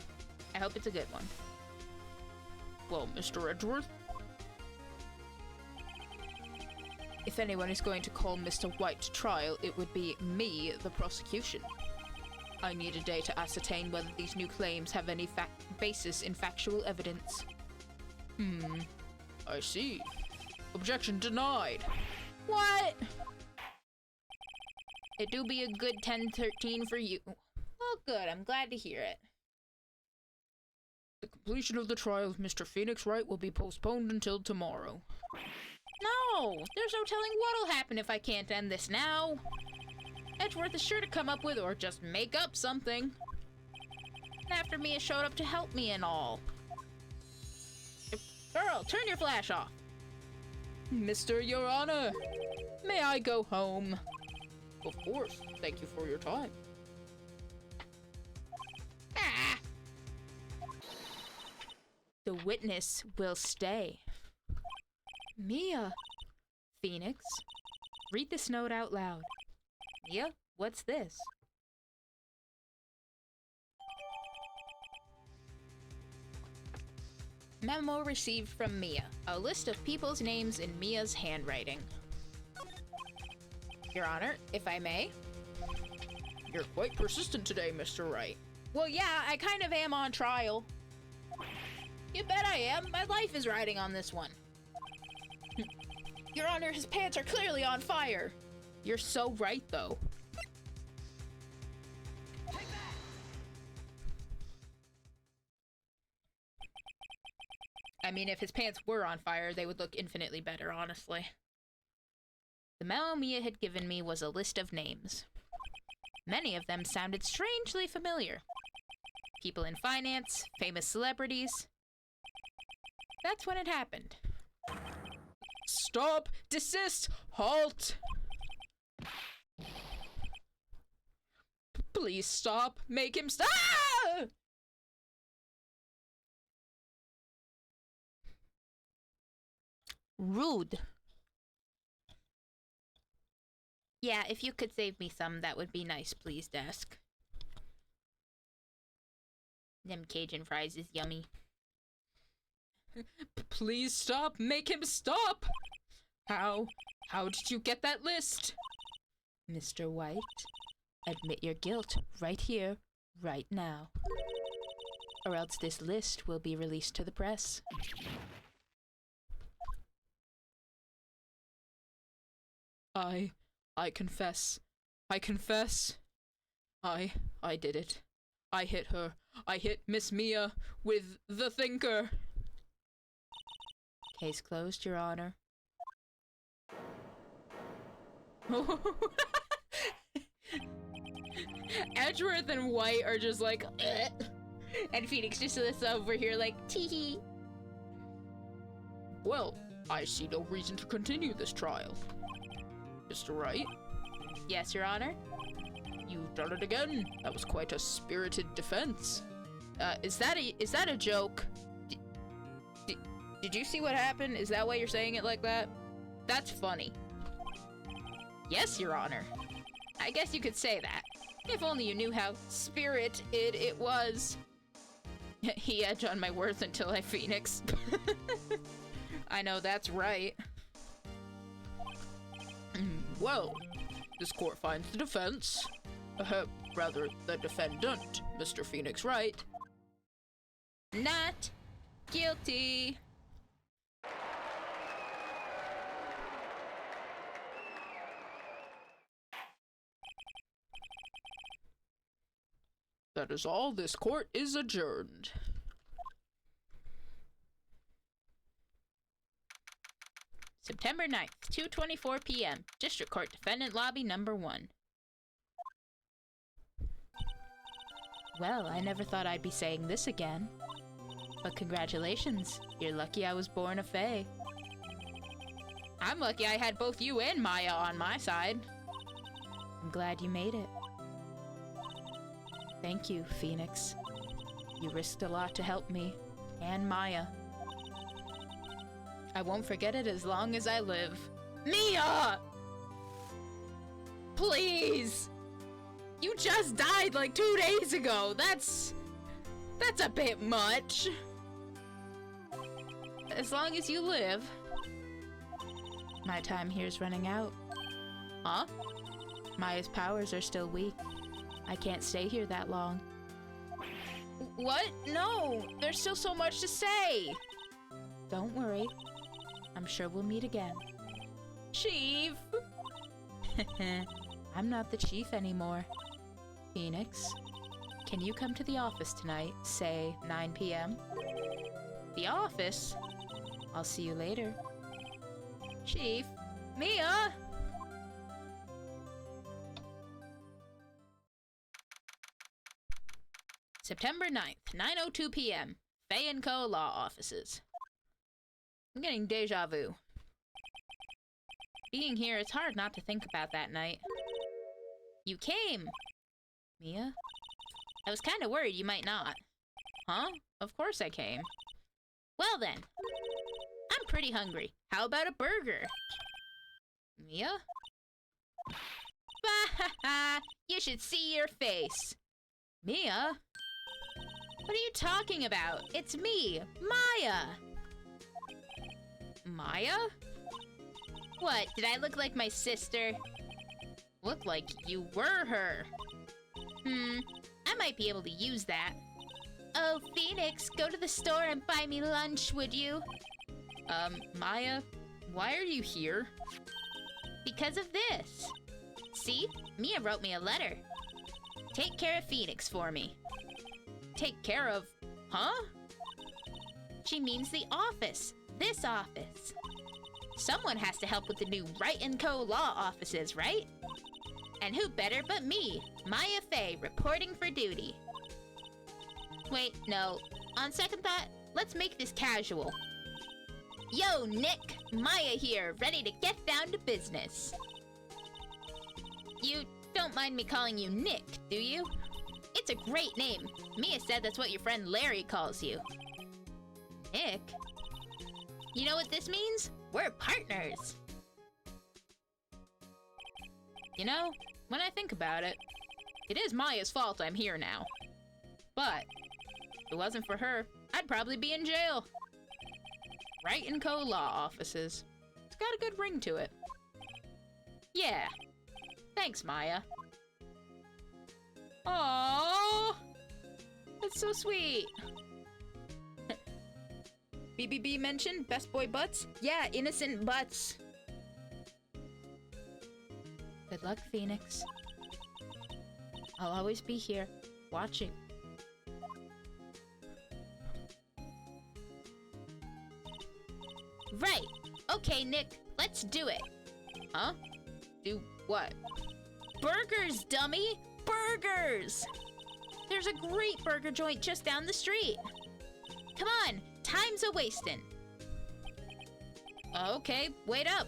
I hope it's a good one. Well, Mr. Edgeworth? If anyone is going to call Mr. White to trial, it would be me, the prosecution. I need a day to ascertain whether these new claims have any basis in factual evidence. I see. Objection denied. What? It do be a good 10-13 for you. Oh, good. I'm glad to hear it. The completion of the trial of Mr. Phoenix Wright will be postponed until tomorrow. No! There's no telling what'll happen if I can't end this now. Edgeworth is sure to come up with or just make up something. And after Mia showed up to help me and all. Girl, turn your flash off. Mr. Your Honor, may I go home? Of course. Thank you for your time. Ah! The witness will stay. Mia. Phoenix, read this note out loud. Mia, what's this? Memo received from Mia. A list of people's names in Mia's handwriting. Your Honor, if I may? You're quite persistent today, Mr. Wright. Well, yeah, I kind of am on trial. You bet I am. My life is riding on this one. Your Honor, his pants are clearly on fire. You're so right, though. I mean, if his pants were on fire, they would look infinitely better, honestly. The memo Mia had given me was a list of names. Many of them sounded strangely familiar. People in finance, famous celebrities. That's when it happened. Stop! Desist! Halt! Please stop! Make him stop! Rude. Yeah, if you could save me some, that would be nice, please, desk. Them Cajun fries is yummy. Please stop! Make him stop! How did you get that list? Mr. White, admit your guilt right here, right now. Or else this list will be released to the press. I confess. I confess. I did it. I hit her. I hit Miss Mia with the thinker. Case closed, Your Honor. Edgeworth and White are just like, eh. And Phoenix just sits over here like, tee-hee. Well, I see no reason to continue this trial. Mr. Wright? Yes, Your Honor? You've done it again. That was quite a spirited defense. Is that a joke? Did you see what happened? Is that why you're saying it like that? That's funny. Yes, Your Honor. I guess you could say that. If only you knew how spirited it was. He edged on my worth until I Phoenix. I know, that's right. Well, this court finds the defense, rather the defendant, Mr. Phoenix Wright, not guilty. That is all. This court is adjourned. September 9th, 2:24 p.m. District Court Defendant Lobby Number 1. Well, I never thought I'd be saying this again. But congratulations, you're lucky I was born a fae. I'm lucky I had both you and Maya on my side. I'm glad you made it. Thank you, Phoenix. You risked a lot to help me, and Maya. I won't forget it as long as I live. Mia! Please! You just died like 2 days ago. That's a bit much. As long as you live. My time here's running out. Huh? Maya's powers are still weak. I can't stay here that long. What? No! There's still so much to say! Don't worry. I'm sure we'll meet again. Chief! I'm not the chief anymore. Phoenix, can you come to the office tonight, say 9 p.m.? The office? I'll see you later. Chief? Mia! September 9th, 9:02 p.m. Faye & Co. Law Offices. I'm getting deja vu. Being here, it's hard not to think about that night. You came! Mia? I was kinda worried you might not. Huh? Of course I came. Well then. I'm pretty hungry. How about a burger? Mia? Bah-ha-ha! You should see your face. Mia? What are you talking about? It's me, Maya! Maya? What, did I look like my sister? Look like you were her. I might be able to use that. Oh, Phoenix, go to the store and buy me lunch, would you? Maya, why are you here? Because of this. See? Mia wrote me a letter. Take care of Phoenix for me. Take care of... Huh? She means the office. This office. Someone has to help with the new Wright & Co. law offices, right? And who better but me, Maya Fey, reporting for duty. Wait, no. On second thought, let's make this casual. Yo, Nick! Maya here, ready to get down to business. You don't mind me calling you Nick, do you? It's a great name. Mia said that's what your friend Larry calls you. Nick? You know what this means? We're partners. You know, when I think about it, it is Maya's fault I'm here now. But, if it wasn't for her, I'd probably be in jail. Wright & Co. law offices. It's got a good ring to it. Yeah. Thanks, Maya. Aww! That's so sweet. BBB mentioned best boy butts? Yeah, innocent butts. Good luck, Phoenix. I'll always be here, watching. Right. Okay, Nick, let's do it. Huh? Do what? Burgers, dummy! Burgers! There's a great burger joint just down the street. Come on, time's a-wasting. Okay, wait up.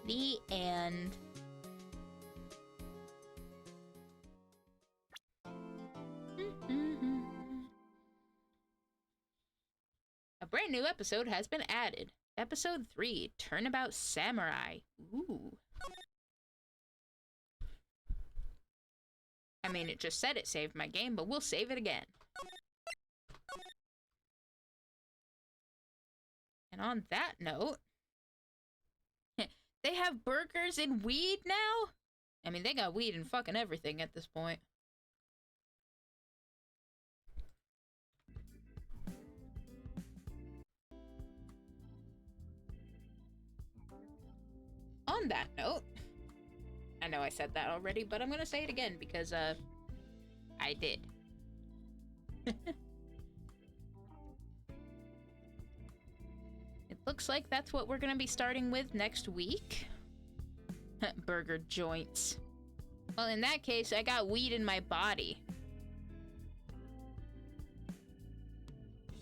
The end. A brand new episode has been added. Episode 3, Turnabout Samurai. Ooh. I mean, it just said it saved my game, but we'll save it again. And on that note, they have burgers and weed now? I mean, they got weed and fucking everything at this point. On that note, I know I said that already, but I'm gonna say it again because, I did. It looks like that's what we're gonna be starting with next week. Burger joints. Well, in that case, I got weed in my body.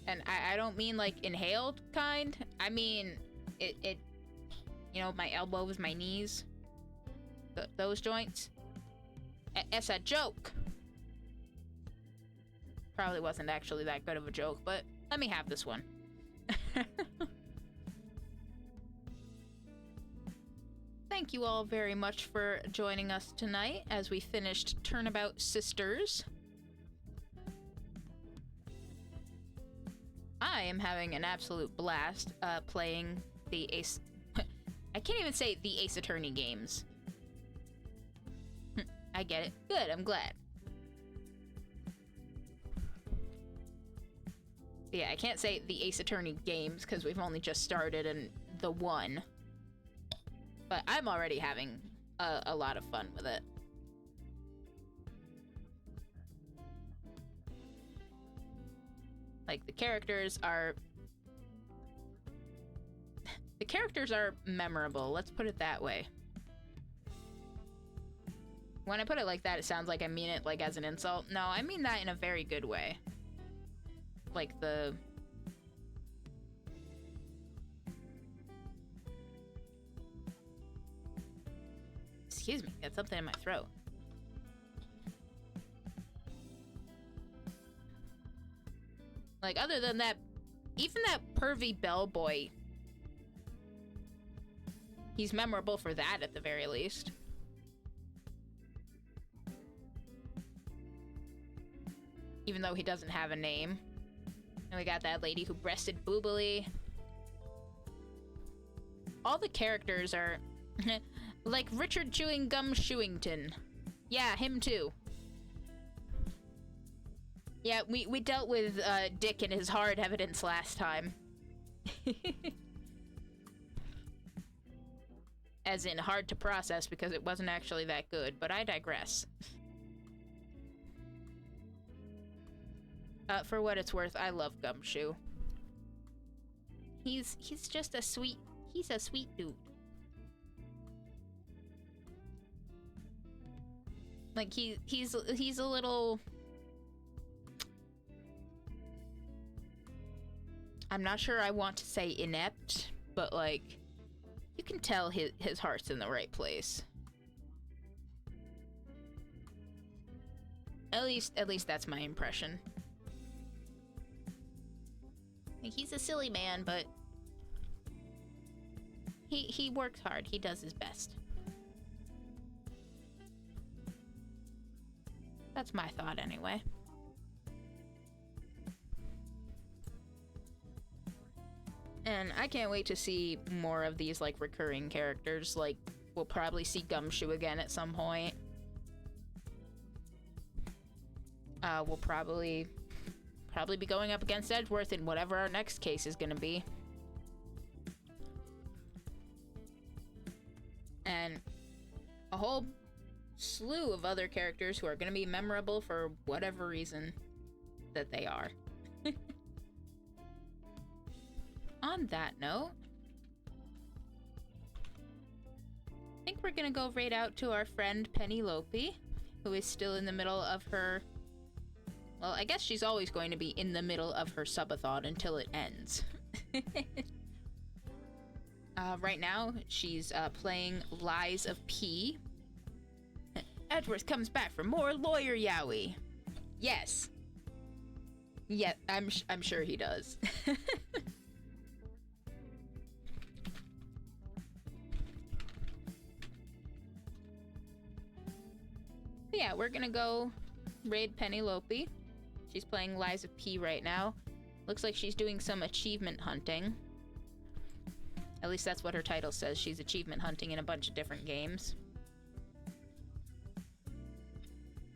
And I don't mean, like, inhaled kind. I mean, it you know, my elbows, my knees. Those joints. It's a joke. Probably wasn't actually that good of a joke, but let me have this one. Thank you all very much for joining us tonight as we finished Turnabout Sisters. I am having an absolute blast playing the Ace... I can't even say the Ace Attorney games. I get it. Good, I'm glad. Yeah, I can't say the Ace Attorney games because we've only just started and the one. But I'm already having a lot of fun with it. Like, the characters are... The characters are memorable, let's put it that way. When I put it like that, it sounds like I mean it, like, as an insult. No, I mean that in a very good way. Like, the... Excuse me, got something in my throat. Like, other than that, even that pervy bellboy, he's memorable for that at the very least. even though he doesn't have a name. And we got that lady who breasted boobily. All the characters are like Richard Chewing Gum Shewington. Yeah, him too. Yeah, we dealt with Dick and his hard evidence last time. As in hard to process because it wasn't actually that good, but I digress. For what it's worth, I love Gumshoe. He's just a sweet dude. Like he's a little, I'm not sure I want to say inept, but like you can tell his heart's in the right place. At least that's my impression. Like, he's a silly man, but he works hard. He does his best. That's my thought anyway. And I can't wait to see more of these like recurring characters. Like, we'll probably see Gumshoe again at some point. We'll probably be going up against Edgeworth in whatever our next case is gonna be. And a whole slew of other characters who are gonna be memorable for whatever reason that they are. On that note, I think we're gonna go right out to our friend Penelope, who is still in the middle of her... Well, I guess she's always going to be in the middle of her subathon until it ends. Right now, she's playing Lies of P. Edgeworth comes back for more lawyer yaoi. Yes. Yeah, I'm sure he does. Yeah, we're gonna go raid Penelope. She's playing Lies of P right now. Looks like she's doing some achievement hunting. At least that's what her title says. She's achievement hunting in a bunch of different games.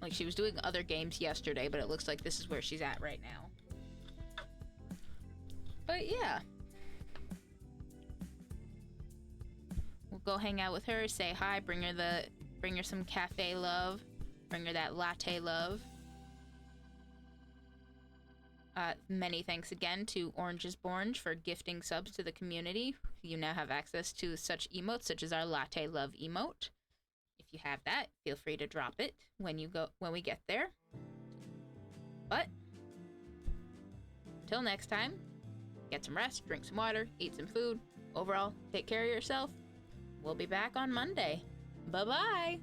Like, she was doing other games yesterday, but it looks like this is where she's at right now. But yeah. We'll go hang out with her, say hi, bring her some cafe love. Bring her that latte love. Many thanks again to Orange's Borange for gifting subs to the community. You now have access to such emotes, such as our latte love emote. If you have that, feel free to drop it when we get there. But until next time, get some rest, drink some water, eat some food. Overall, take care of yourself. We'll be back on Monday. Bye-bye!